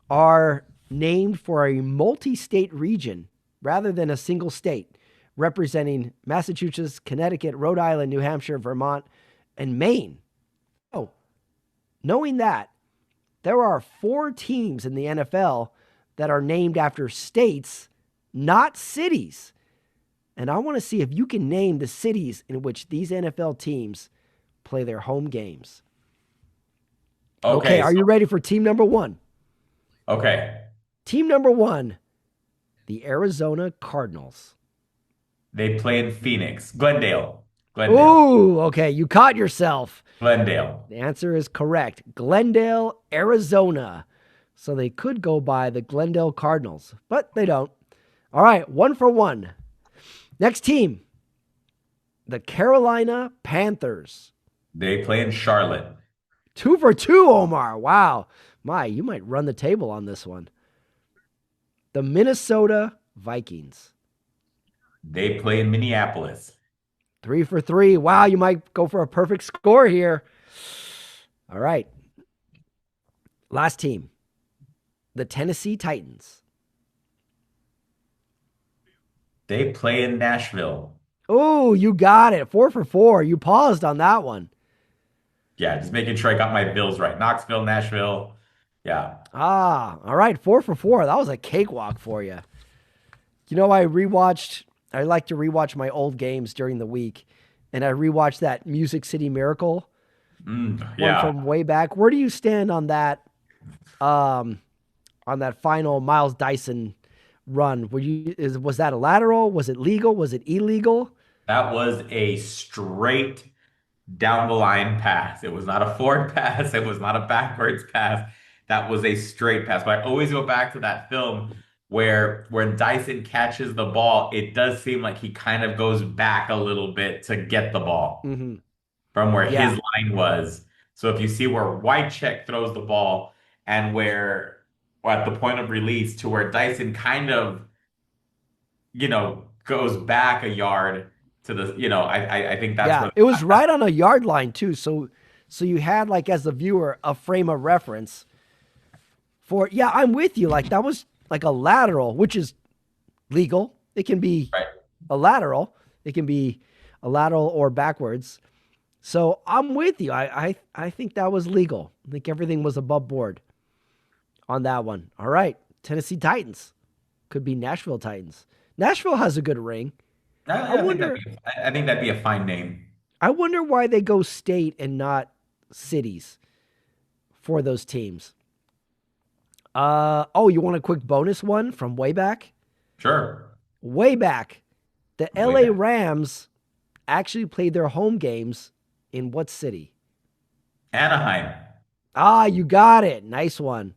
are named for a multi-state region rather than a single state, representing Massachusetts, Connecticut, Rhode Island, New Hampshire, Vermont, and Maine. Oh, knowing that, there are 4 teams in the NFL that are named after states, not cities. And I want to see if you can name the cities in which these NFL teams play their home games. Okay, Okay, are so you ready for team number 1? okay. Team number 1, the Arizona Cardinals. They play in Phoenix. Glendale. Glendale. Ooh, okay, you caught yourself. Glendale. The answer is correct. Glendale, Arizona. So they could go by the Glendale Cardinals, but they don't. All right, 1 for 1. Next team, the Carolina Panthers. They play in Charlotte. 2 for 2, Omar. Wow. You might run the table on this one. The Minnesota Vikings. They play in Minneapolis. 3 for 3. Wow, you might go for a perfect score here. All right. Last team, the Tennessee Titans. They play in Nashville. Oh, you got it. 4 for 4. You paused on that one. Yeah, just making sure I got my bills right. Knoxville, Nashville. Yeah. All right. 4 for 4. That was a cakewalk for you. You know, I like to rewatch my old games during the week, and I rewatched that Music City Miracle one Yeah. from way back. Where do you stand on that final Miles Dyson run? Was that a lateral? Was it legal? Was it illegal? That was a straight down the line pass. It was not a forward pass. It was not a backwards pass. That was a straight pass. But I always go back to that film where when Dyson catches the ball, it does seem like he kind of goes back a little bit to get the ball Mm-hmm. from where Yeah. his line was. So if you see where Whitecheck throws the ball and where or at the point of release to where Dyson kind of, goes back a yard to I think that's Yeah, what it was right on a yard line too. So you had, like, as the viewer, a frame of reference for. Yeah, I'm with you. Like, that was like a lateral, which is legal. It can be right. a lateral. It can be a lateral or backwards. So I'm with you. I think that was legal. I think everything was above board on that one. All right, Tennessee Titans. Could be Nashville Titans. Nashville has a good ring. I think that'd be a fine name. I wonder why they go state and not cities for those teams. You want a quick bonus one from way back? Sure. Way back, the Way LA back. Rams actually played their home games in what city? Anaheim. You got it. Nice one.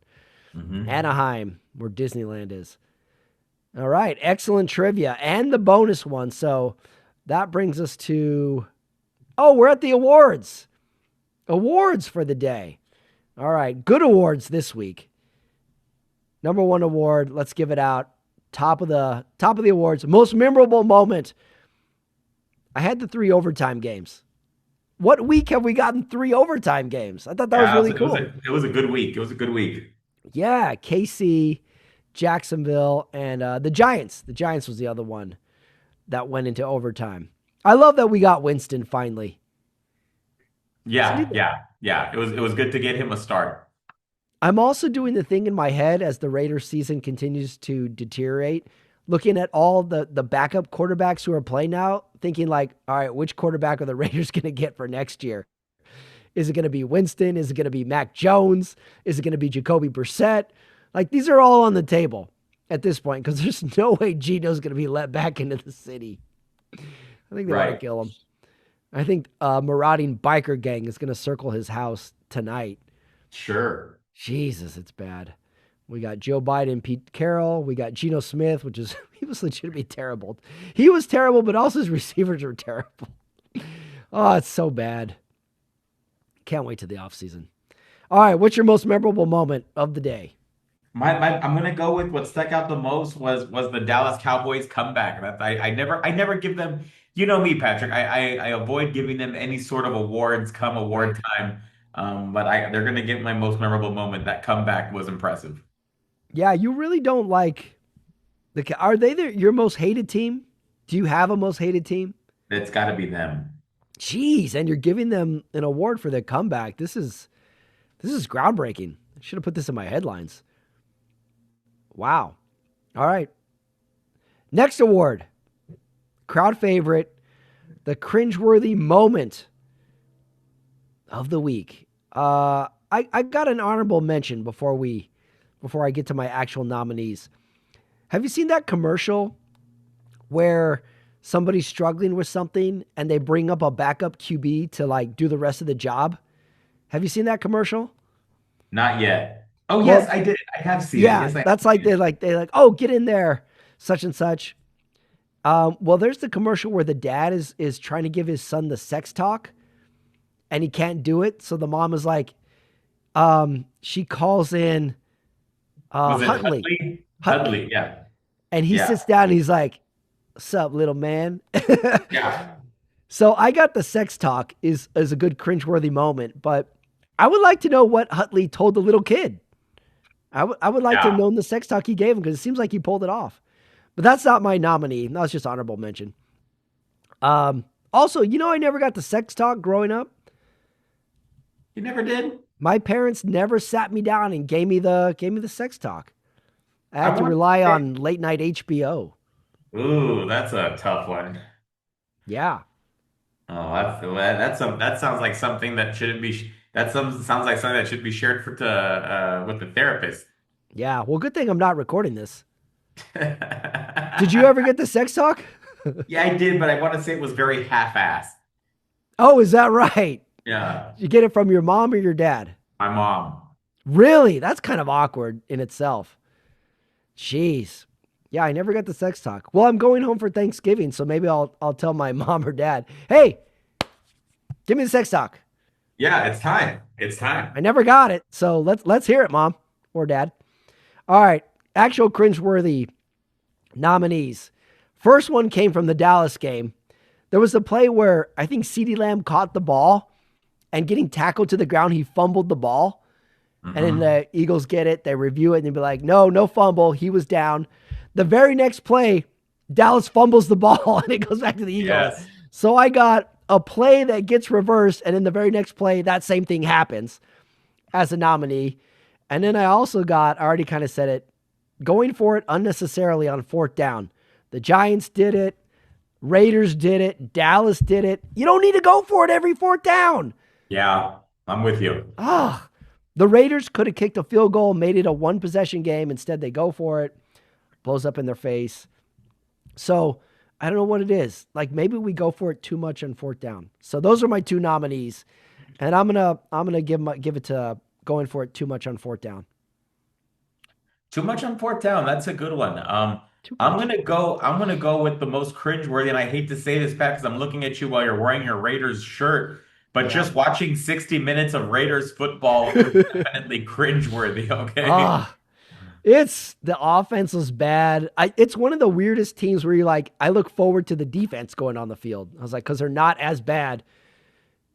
Mhm. Anaheim, where Disneyland is. All right, excellent trivia and the bonus one. So that brings us to, we're at the awards. Awards for the day. All right, good awards this week. Number 1 award, let's give it out. Top of the awards. Most memorable moment. I had the 3 overtime games. What week have we gotten 3 overtime games? I thought that was really cool. It was a good week. It was a good week. Yeah, KC, Jacksonville, and the Giants. The Giants was the other one that went into overtime. I love that we got Winston finally. Yeah. It was good to get him a start. I'm also doing the thing in my head as the Raiders season continues to deteriorate, looking at all the backup quarterbacks who are playing now, thinking like, all right, which quarterback are the Raiders going to get for next year? Is it going to be Winston? Is it going to be Mac Jones? Is it going to be Jacoby Brissett? Like, these are all on the table at this point because there's no way Gino's going to be let back into the city. I think they want to kill him. I think a marauding biker gang is going to circle his house tonight. Sure. Jesus, it's bad. We got Joe Biden, Pete Carroll. We got Geno Smith, he was legitimately terrible. He was terrible, but also his receivers were terrible. Oh, it's so bad. Can't wait to the offseason. All right, what's your most memorable moment of the day? I'm gonna go with what stuck out the most was the Dallas Cowboys comeback. I never give them, you know me, Patrick. I avoid giving them any sort of awards come Right. award time. But they're gonna get my most memorable moment. That comeback was impressive. Yeah, you really don't like are they your most hated team? Do you have a most hated team? It's got to be them. Jeez, and you're giving them an award for their comeback. This is groundbreaking. I should have put this in my headlines. Wow. All right. Next award. Crowd favorite, the cringeworthy moment of the week. I got an honorable mention before I get to my actual nominees. Have you seen that commercial where somebody's struggling with something and they bring up a backup QB to like do the rest of the job? Have you seen that commercial? Not yet. Oh Well, yes, I did. I have seen it. yeah, Yes, I have that's like seen it. they're like, oh, get in there, such and such. Well, there's the commercial where the dad is trying to give his son the sex talk, and he can't do it. So the mom is like, she calls in Was it Huntley, Hudley? Huntley, Hudley, yeah. and he Yeah. sits down and he's like, "Sup, little man." Yeah. So I got the sex talk is a good cringeworthy moment, but I would like to know what Huntley told the little kid. I would like to have Yeah. known the sex talk he gave him because it seems like he pulled it off. But that's not my nominee. That was just honorable mention. Also, I never got the sex talk growing up. You never did? My parents never sat me down and gave me the sex talk. I I had to want rely to say, on late night HBO. ooh, that's a tough one. Yeah. Oh, that sounds like something that shouldn't be. Sounds like something that should be shared with the therapist. Yeah. Well, good thing I'm not recording this. Did you ever get the sex talk? Yeah, I did, but I want to say it was very half-assed. Oh, is that right? Yeah, Did you get it from your mom or your dad? my mom. Really? That's kind of awkward in itself. Jeez. Yeah, I never got the sex talk. Well, I'm going home for Thanksgiving, so maybe I'll tell my mom or dad, "Hey, give me the sex talk." Yeah, it's time. It's time. I never got it, so let's hear it, mom or dad. All right, actual cringeworthy nominees. First one came from the Dallas game. There was a play where I think CeeDee Lamb caught the ball and getting tackled to the ground, he fumbled the ball. And then Hmm. the Eagles get it, they review it, and they'd be like, no fumble, he was down. The very next play, Dallas fumbles the ball and it goes back to the Eagles. Yes. So I got a play that gets reversed, and in the very next play, that same thing happens as a nominee. And then I also got, I already kind of said it, going for it unnecessarily on fourth down. The Giants did it. Raiders did it. Dallas did it. You don't need to go for it every fourth down. Yeah, I'm with you. The Raiders could have kicked a field goal, made it a one-possession game. Instead, they go for it. Blows up in their face. So I don't know what it is. Like maybe we go for it too much on fourth down. So those are my two nominees, and I'm gonna give it to going for it too much on fourth down. Too much on fourth down. That's a good one. Too I'm much. gonna go. I'm gonna go with the most cringeworthy, and I hate to say this, Pat, because I'm looking at you while you're wearing your Raiders shirt. But Yeah. just watching 60 minutes of Raiders football was definitely cringeworthy. Okay. Ah, it's the offense was bad. It's one of the weirdest teams where you're like, I look forward to the defense going on the field. I was like, because they're not as bad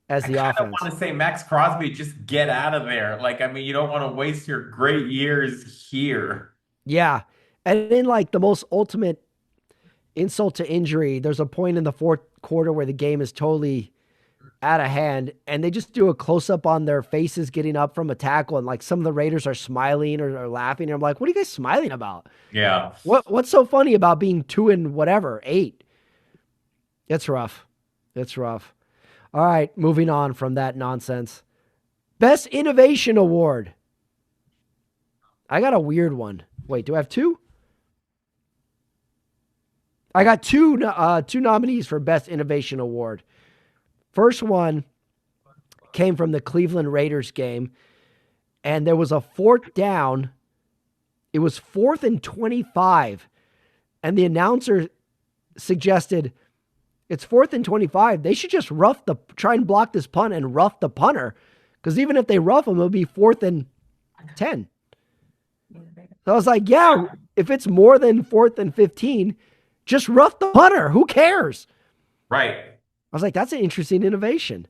as I the kind of offense. want to say Max Crosby, just get out of there. Like, I mean, you don't want to waste your great years here. Yeah. And in like the most ultimate insult to injury, there's a point in the fourth quarter where the game is totally out of hand, and they just do a close up on their faces getting up from a tackle, and like some of the Raiders are smiling or laughing. And I'm like, what are you guys smiling about? Yeah. What's so funny about being 2-8? It's rough. It's rough. All right, moving on from that nonsense. Best Innovation Award. I got a weird one. Wait, do I have two? I got two nominees for Best Innovation Award. First one came from the Cleveland Raiders game, and there was a fourth down. It was 4th and 25, and the announcer suggested it's 4th and 25. They should just try and block this punt and rough the punter Because even if they rough him, it'll be 4th and 10. So I was like, yeah, if it's more than 4th and 15, just rough the punter. Who cares? Right. I was like, that's an interesting innovation.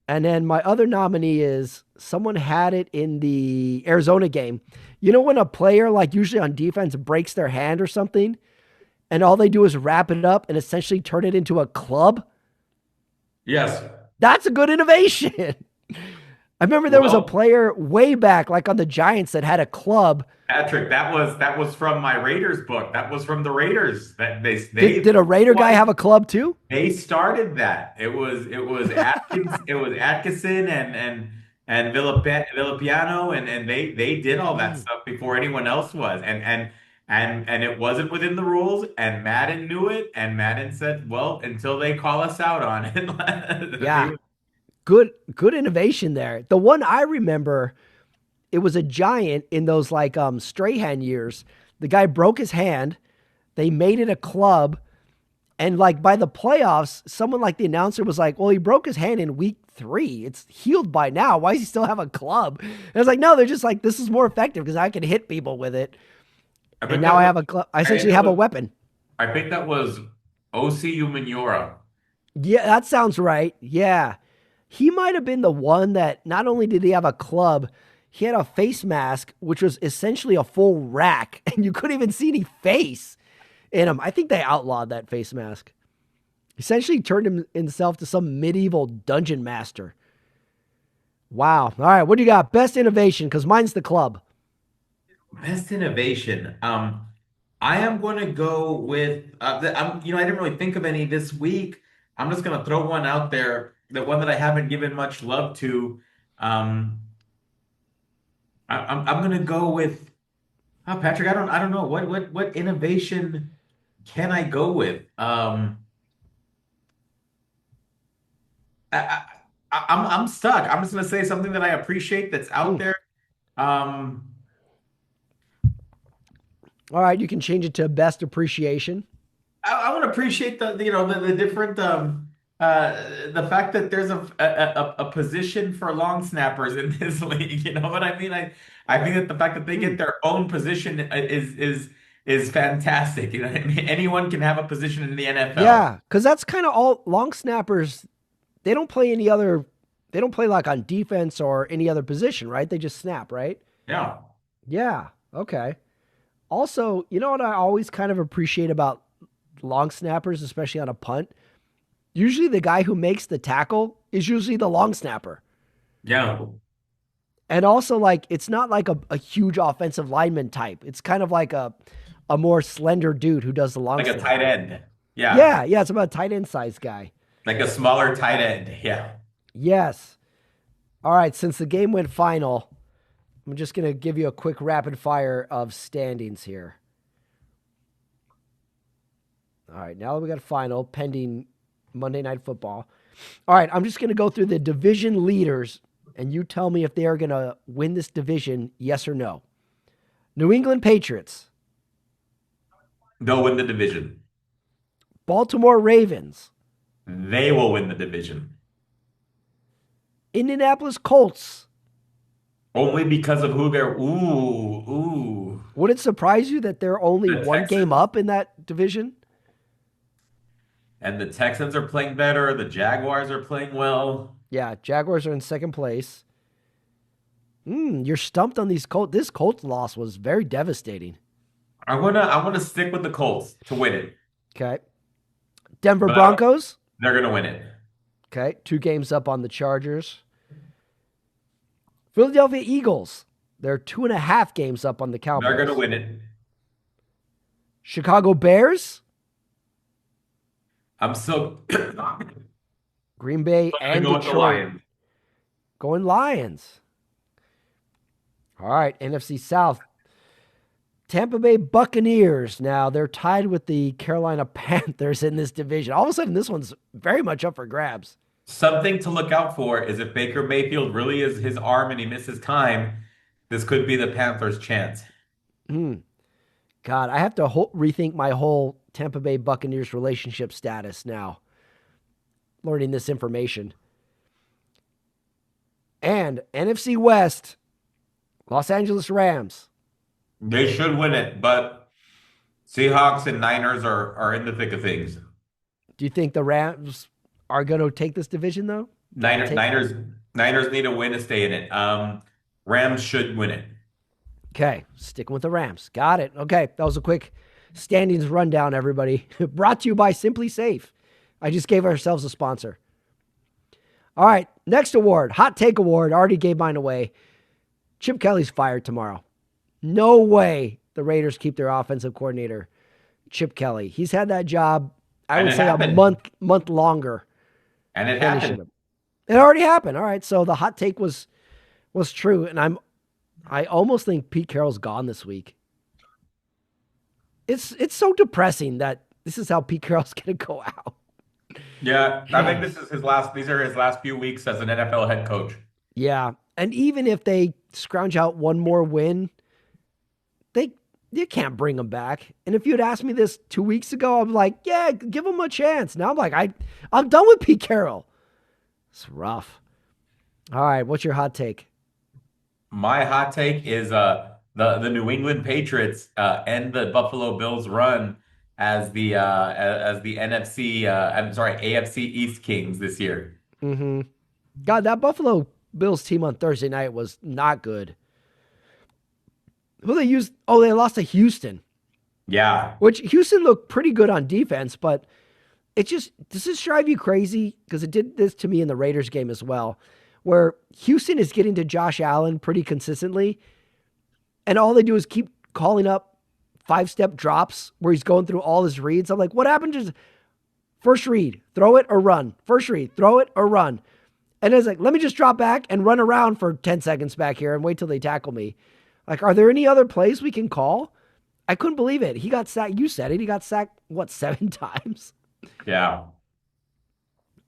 And then my other nominee is someone had it in the Arizona game. You know when a player, like usually on defense, breaks their hand or something, and all they do is wrap it up and essentially turn it into a club? Yes. That's a good innovation. I remember there was a player way back, like on the Giants, that had a club. Patrick, that was from my Raiders book. That was from the Raiders. That Did a Raider guy have a club too? They started that. It was Atkins, it was Atkinson and Villapiano, and they did all that stuff before anyone else was. And it wasn't within the rules, and Madden knew it, and Madden said, well, until they call us out on it. Yeah. Good innovation there. The one I remember, it was a Giant in those like Strahan years. The guy broke his hand. They made it a club. And like by the playoffs, someone like the announcer was like, well, he broke his hand in week 3. It's healed by now. Why does he still have a club? And I was like, no, they're just like, this is more effective because I can hit people with it. And now I have a club. I essentially have a weapon. I think that was O.C. Umenyiora. Yeah, that sounds right. Yeah. He might have been the one that not only did he have a club, he had a face mask, which was essentially a full rack, and you couldn't even see any face in him. I think they outlawed that face mask. Essentially turned himself to some medieval dungeon master. Wow. All right, what do you got? Best innovation, because mine's the club. Best innovation. I am going to go with, I didn't really think of any this week. I'm just going to throw one out there. The one that I haven't given much love to. I'm going to go with, Patrick, I don't know. What innovation can I go with? I'm stuck. I'm just going to say something that I appreciate that's out there. All right, you can change it to best appreciation. I want to appreciate the different the fact that there's a position for long snappers in this league. You know what I mean? I think that the fact that they get their own position is fantastic. You know what I mean? Anyone can have a position in the NFL. Yeah, because that's kind of all long snappers. They don't play any other. They don't play like on defense or any other position, right? They just snap, right? Yeah. Yeah. Okay. Also, you know what I always kind of appreciate about long snappers, especially on a punt? Usually the guy who makes the tackle is usually the long snapper. Yeah. And also, like, it's not like a huge offensive lineman type. It's kind of like a more slender dude who does the long Like snapper. a tight end. Yeah. Yeah. It's about a tight end size guy. Like a smaller tight end. Yeah. Yes. All right. Since the game went final, I'm just going to give you a quick rapid fire of standings here. All right. Now that we got final pending Monday Night Football. All right. I'm just going to go through the division leaders, and you tell me if they are going to win this division, yes or no. New England Patriots. They'll win the division. Baltimore Ravens. They will win the division. Indianapolis Colts. Only because of who they're. Ooh. Would it surprise you that they're only The one Texans. game up in that division? And the Texans are playing better. The Jaguars are playing well. Yeah, Jaguars are in second place. You're stumped on these Colts. This Colts loss was very devastating. I wanna stick with the Colts to win it. Okay. Denver But Broncos. They're gonna win it. Okay, 2 games up on the Chargers. Philadelphia Eagles. They're 2.5 games up on the Cowboys. They're gonna win it. Chicago Bears. I'm so Green Bay and go with the Detroit. Lions. Going Lions. All right, NFC South. Tampa Bay Buccaneers. Now, they're tied with the Carolina Panthers in this division. All of a sudden, this one's very much up for grabs. Something to look out for is if Baker Mayfield really is his arm and he misses time, this could be the Panthers' chance. God, I have to rethink my whole Tampa Bay Buccaneers relationship status now, learning this information. And NFC West, Los Angeles Rams. They should win it, but Seahawks and Niners are in the thick of things. Do you think the Rams are going to take this division, though? Niners, Niners, Niners need a win to stay in it. Rams should win it. Okay, sticking with the Rams. Got it. Okay, that was a quick standings rundown, everybody. Brought to you by Simply Safe. I just gave ourselves a sponsor. All right, next award, Hot Take Award. Already gave mine away. Chip Kelly's fired tomorrow. No way the Raiders keep their offensive coordinator, Chip Kelly. He's had that job, I would say, a month longer. And it happened. It already happened. All right, so the hot take was true, and I almost think Pete Carroll's gone this week. It's so depressing that this is how Pete Carroll's going to go out. Yeah, I think these are his last few weeks as an NFL head coach. Yeah, and even if they scrounge out one more win, you can't bring him back. And if you'd asked me this 2 weeks ago, I'm like, yeah, give him a chance. Now I'm like, I'm done with Pete Carroll. It's rough. All right, what's your hot take? My hot take is the New England Patriots end the Buffalo Bills run as the AFC East Kings this year. Mm-hmm. God, that Buffalo Bills team on Thursday night was not good. Who they used? Oh, they lost to Houston. Yeah. Which Houston looked pretty good on defense, but does this drive you crazy? Because it did this to me in the Raiders game as well, where Houston is getting to Josh Allen pretty consistently, and all they do is keep calling up 5-step drops where he's going through all his reads. I'm like, what happened to first read, throw it or run? First read, throw it or run. And it's like, let me just drop back and run around for 10 seconds back here and wait till they tackle me. Like, are there any other plays we can call? I couldn't believe it. He got sacked. You said it. He got sacked, 7 times? Yeah.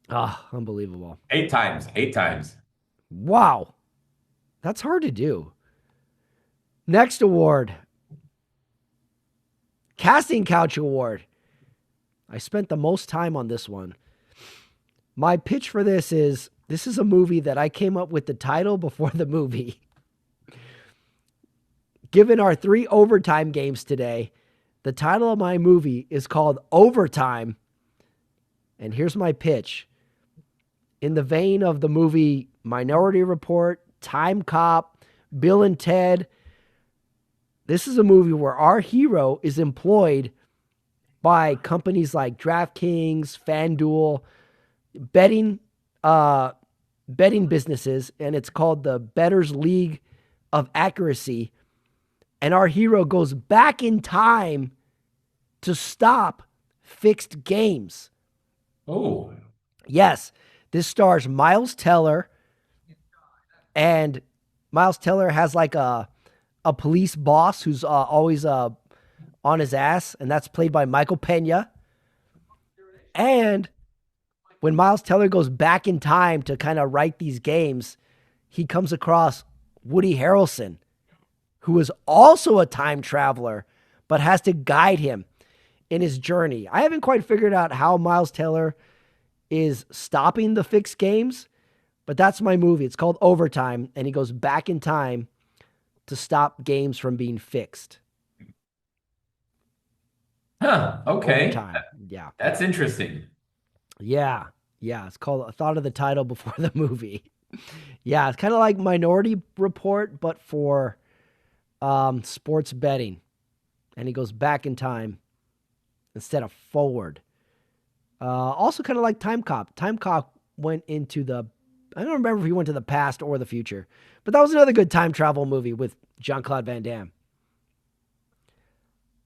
Oh, unbelievable. 8 times. Wow. That's hard to do. Next award. Casting Couch Award. I spent the most time on this one. My pitch for this is a movie that I came up with the title before the movie. Given our 3 overtime games today, the title of my movie is called Overtime. And here's my pitch. In the vein of the movie Minority Report, Time Cop, Bill and Ted, this is a movie where our hero is employed by companies like DraftKings, FanDuel, betting businesses, and it's called the Bettors League of Accuracy. And our hero goes back in time to stop fixed games. Oh. Yes, this stars Miles Teller, and Miles Teller has like a police boss who's always on his ass, and that's played by Michael Pena. And when Miles Teller goes back in time to kind of write these games, he comes across Woody Harrelson, who is also a time traveler, but has to guide him in his journey. I haven't quite figured out how Miles Teller is stopping the fixed games, but that's my movie. It's called Overtime, and he goes back in time to stop games from being fixed. Huh. Okay. Overtime. Yeah. That's interesting. Yeah. It's called, I thought of the title before the movie. Yeah. It's kind of like Minority Report, but for sports betting. And he goes back in time instead of forward. Also kind of like Time Cop. Time Cop went into I don't remember if he went to the past or the future, but that was another good time travel movie with Jean-Claude Van Damme.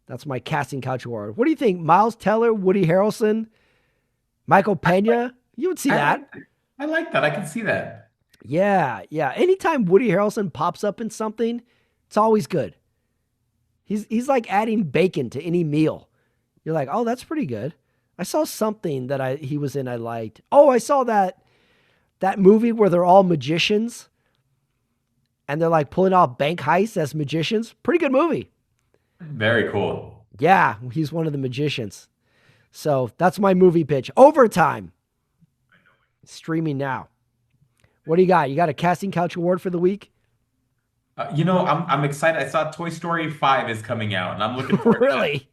That's my Casting Couch Award. What do you think? Miles Teller, Woody Harrelson, Michael Pena? You would see that. I like that. I can see that. Yeah. Anytime Woody Harrelson pops up in something, it's always good. He's like adding bacon to any meal. You're like, oh, that's pretty good. I saw something that he was in I liked. Oh, I saw that movie where they're all magicians and they're like pulling off bank heists as magicians. Pretty good movie. Very cool. Yeah, he's one of the magicians. So that's my movie pitch. Overtime. Streaming now. What do you got? You got a casting couch award for the week? I'm excited. I saw Toy Story 5 is coming out, and I'm looking forward to that. Really?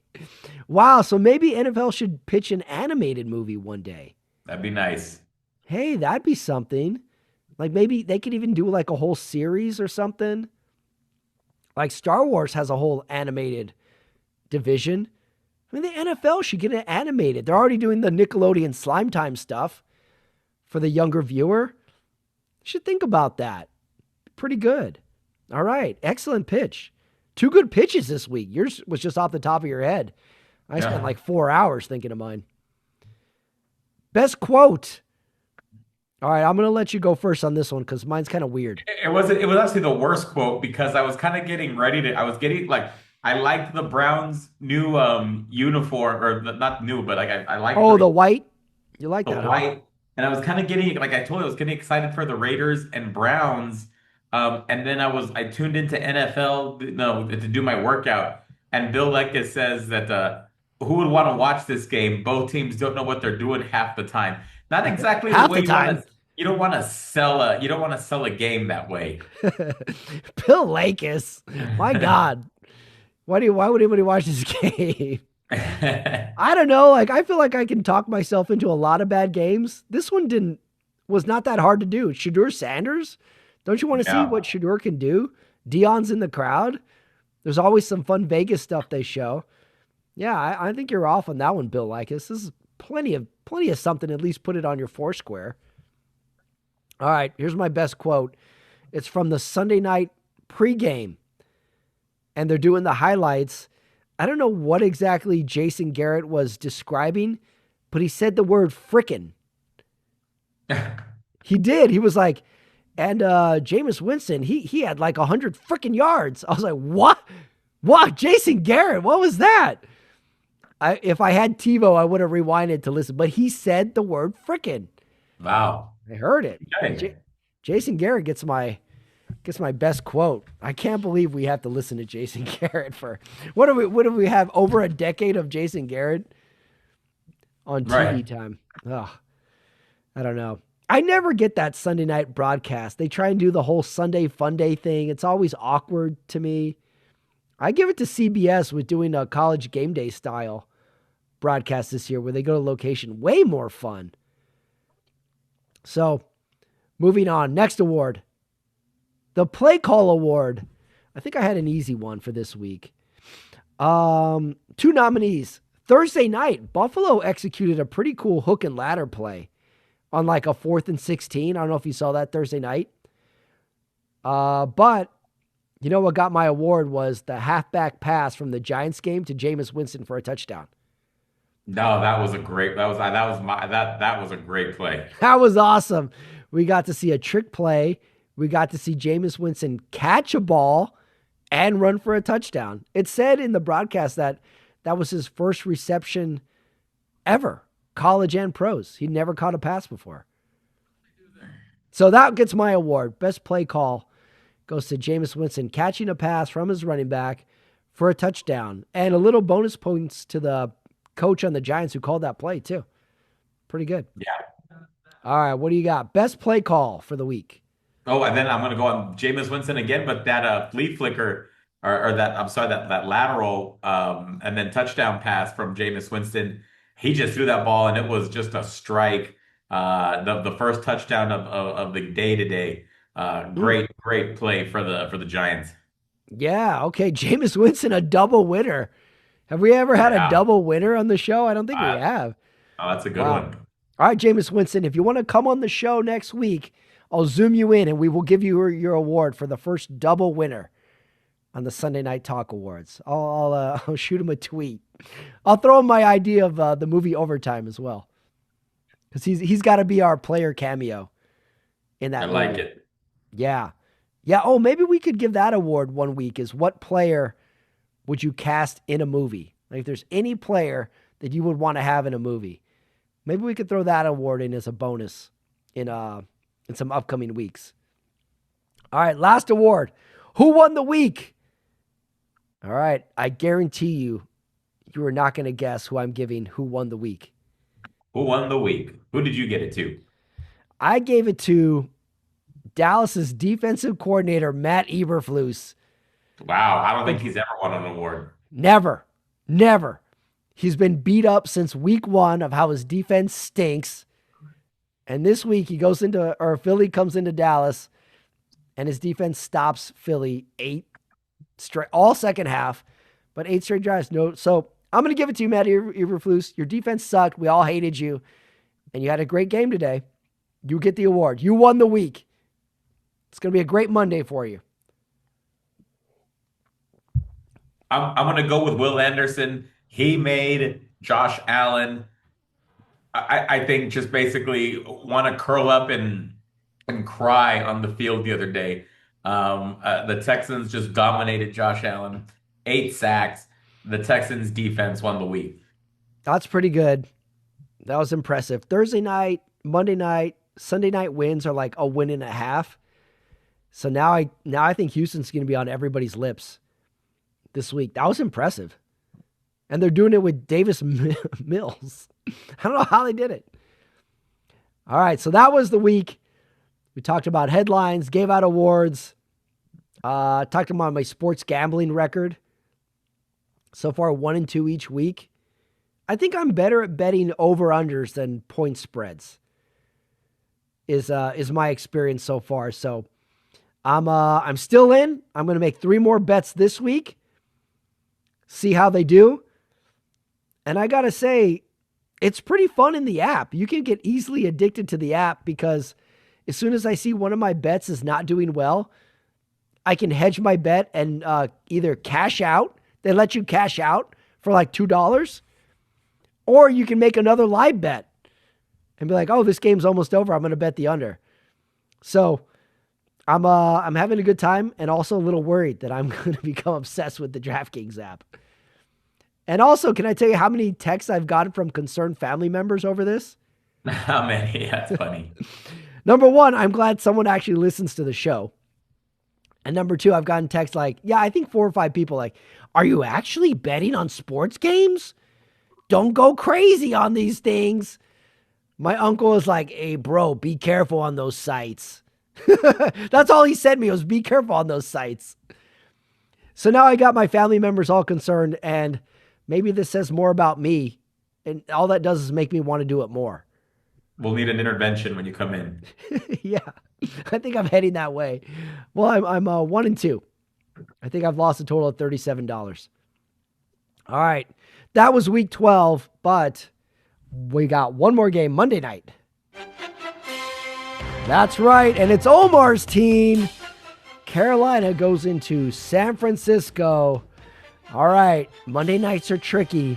Wow. So maybe NFL should pitch an animated movie one day. That'd be nice. Hey, that'd be something. Like maybe they could even do like a whole series or something. Like Star Wars has a whole animated division. I mean, the NFL should get it animated. They're already doing the Nickelodeon Slime Time stuff for the younger viewer. Should think about that. Pretty good. All right. Excellent pitch. Two good pitches this week. Yours was just off the top of your head. I spent Yeah. like 4 hours thinking of mine. Best quote. All right. I'm going to let you go first on this one because mine's kind of weird. It was actually the worst quote because I was kind of getting ready to I was getting like I liked the Browns new uniform or not new but like I liked Oh, the white. You like the that, huh? white and I was kind of getting like I told you I was getting excited for the Raiders and Browns and then I tuned into NFL no to do my workout and Bill Leckis says that who would want to watch this game? Both teams don't know what they're doing half the time. Not exactly the Half way the time. you don't want to sell a game that way. Bill Lakis. My God. Why would anybody watch this game? I don't know. Like, I feel like I can talk myself into a lot of bad games. This one was not that hard to do. Shadur Sanders. Don't you want to see Yeah. what Shadur can do? Dion's in the crowd. There's always some fun Vegas stuff they show. Yeah, I think you're off on that one, Bill Likis. This is plenty of something. At least put it on your Foursquare. All right, here's my best quote. It's from the Sunday night pregame, and they're doing the highlights. I don't know what exactly Jason Garrett was describing, but he said the word frickin'. He did. He was like, and Jameis Winston, he had like 100 frickin' yards. I was like, what? What? Jason Garrett, what was that? If I had TiVo, I would have rewinded to listen, but he said the word frickin'. Wow. I heard it. Okay. Jason Garrett gets my best quote. I can't believe we have to listen to Jason Garrett for what do we have over a decade of Jason Garrett on TV Right. time. Ugh, I don't know. I never get that Sunday night broadcast. They try and do the whole Sunday fun day thing. It's always awkward to me. I give it to CBS with doing a college game day style broadcast this year where they go to location. Way more fun. So, moving on. Next award. The Play Call Award. I think I had an easy one for this week. Two nominees. Thursday night, Buffalo executed a pretty cool hook and ladder play on like a 4th and 16. I don't know if you saw that Thursday night. But you know what got my award was the halfback pass from the Giants game to Jameis Winston for a touchdown. No, that was a great that was a great play. That was awesome. We got to see a trick play. We got to see Jameis Winston catch a ball and run for a touchdown. It said in the broadcast that was his first reception ever, college and pros. He'd never caught a pass before. So that gets my award. Best play call goes to Jameis Winston catching a pass from his running back for a touchdown. And a little bonus points to the coach on the Giants who called that play too. Pretty good. Yeah. All right, what do you got? Best play call for the week. Oh, and then I'm gonna go on Jameis Winston again, but that flea flicker or that I'm sorry that lateral and then touchdown pass from Jameis Winston. He just threw that ball and it was just a strike. The first touchdown of the day today. Great play for the Giants. Yeah, okay. Jameis Winston, a double winner. Have we ever had a Yeah. double winner on the show? I don't think we have. Oh, that's a good Wow. one. All right, Jameis Winston, if you want to come on the show next week, I'll zoom you in and we will give you your award for the first double winner on the Sunday Night Talk Awards. I'll shoot him a tweet. I'll throw him my idea of the movie Overtime as well, because he's got to be our player cameo in that I movie. like it. Yeah. Yeah. Oh, maybe we could give that award one week is what player would you cast in a movie? Like if there's any player that you would want to have in a movie, maybe we could throw that award in as a bonus in some upcoming weeks. All right. Last award. Who won the week? All right. I guarantee you are not going to guess who I'm giving who won the week. Who won the week? Who did you get it to? I gave it to Dallas's defensive coordinator, Matt Eberflus. Wow, I don't think he's ever won an award. Never. He's been beat up since week 1 of how his defense stinks. And this week Philly comes into Dallas and his defense stops Philly 8 straight, all second half, but 8 straight drives. No, so I'm going to give it to you, Matt Eberflus. Your defense sucked. We all hated you, and you had a great game today. You get the award. You won the week. It's going to be a great Monday for you. I'm going to go with Will Anderson. He made Josh Allen, I think, just basically want to curl up and cry on the field the other day. The Texans just dominated Josh Allen, 8 sacks. The Texans defense won the week. That's pretty good. That was impressive. Thursday night, Monday night, Sunday night wins are like a win and a half. So now I think Houston's going to be on everybody's lips this week. That was impressive. And they're doing it with Davis Mills. I don't know how they did it. All right, so that was the week. We talked about headlines, gave out awards, talked about my sports gambling record. So far, 1-2 each week. I think I'm better at betting over-unders than point spreads. Is my experience so far. So I'm still in. I'm going to make 3 more bets this week. See how they do. And I got to say, it's pretty fun in the app. You can get easily addicted to the app because as soon as I see one of my bets is not doing well, I can hedge my bet and either cash out. They let you cash out for like $2. Or you can make another live bet and be like, oh, this game's almost over. I'm going to bet the under. So I'm having a good time and also a little worried that I'm going to become obsessed with the DraftKings app. And also, can I tell you how many texts I've gotten from concerned family members over this? How many? That's funny. Number 1, I'm glad someone actually listens to the show. And number 2, I've gotten texts like, yeah, I think 4 or 5 people like, are you actually betting on sports games? Don't go crazy on these things. My uncle is like, hey, bro, be careful on those sites. That's all he said to me was be careful on those sites. So now I got my family members all concerned, and maybe this says more about me, and all that does is make me want to do it more. We'll need an intervention when you come in. Yeah, I think I'm heading that way. Well, I'm 1-2. I think I've lost a total of $37. All right, that was week 12, but we got one more game Monday night. That's right, and it's Omar's team. Carolina goes into San Francisco. All right, Monday nights are tricky.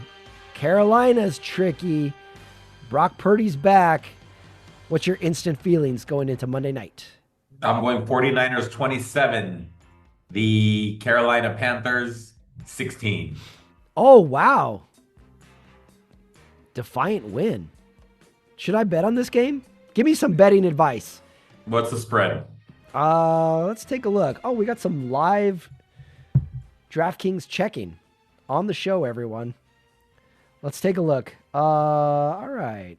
Carolina's tricky. Brock Purdy's back. What's your instant feelings going into Monday night? I'm going 49ers 27. The Carolina Panthers 16. Oh, wow. Defiant win. Should I bet on this game? Give me some betting advice. What's the spread? Let's take a look. Oh, we got some live DraftKings checking on the show, everyone. Let's take a look. All right.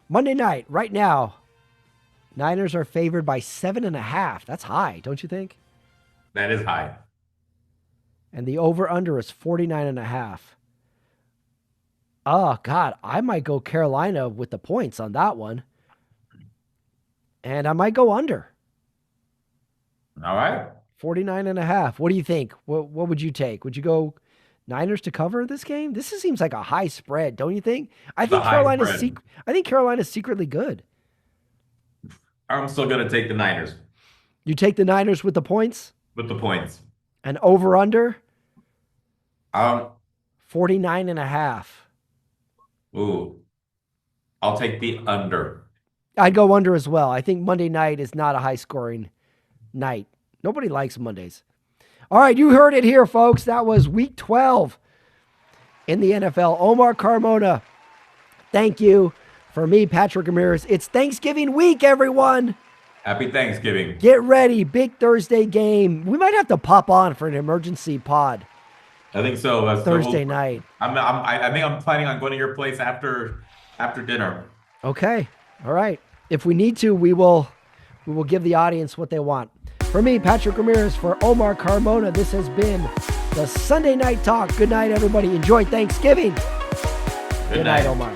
Monday night, right now, Niners are favored by 7.5. That's high, don't you think? That is high. And the over-under is 49.5. Oh, God, I might go Carolina with the points on that one. And I might go under. All right. 49.5. What do you think? What would you take? Would you go Niners to cover this game? This seems like a high spread, don't you think? I think Carolina's secretly good. I'm still going to take the Niners. You take the Niners with the points? With the points. And over under? 49.5. Ooh. I'll take the under. I'd go under as well. I think Monday night is not a high scoring night. Nobody likes Mondays. All right, you heard it here, folks. That was week 12 in the NFL. Omar Carmona, thank you. For me, Patrick Ramirez, it's Thanksgiving week, everyone. Happy Thanksgiving. Get ready. Big Thursday game. We might have to pop on for an emergency pod. I think so. That's Thursday night. I think I'm planning on going to your place after dinner. Okay. All right. If we need to, we will give the audience what they want. For me, Patrick Ramirez, for Omar Carmona, this has been the Sunday Night Talk. Good night, everybody. Enjoy Thanksgiving. Good night, Omar.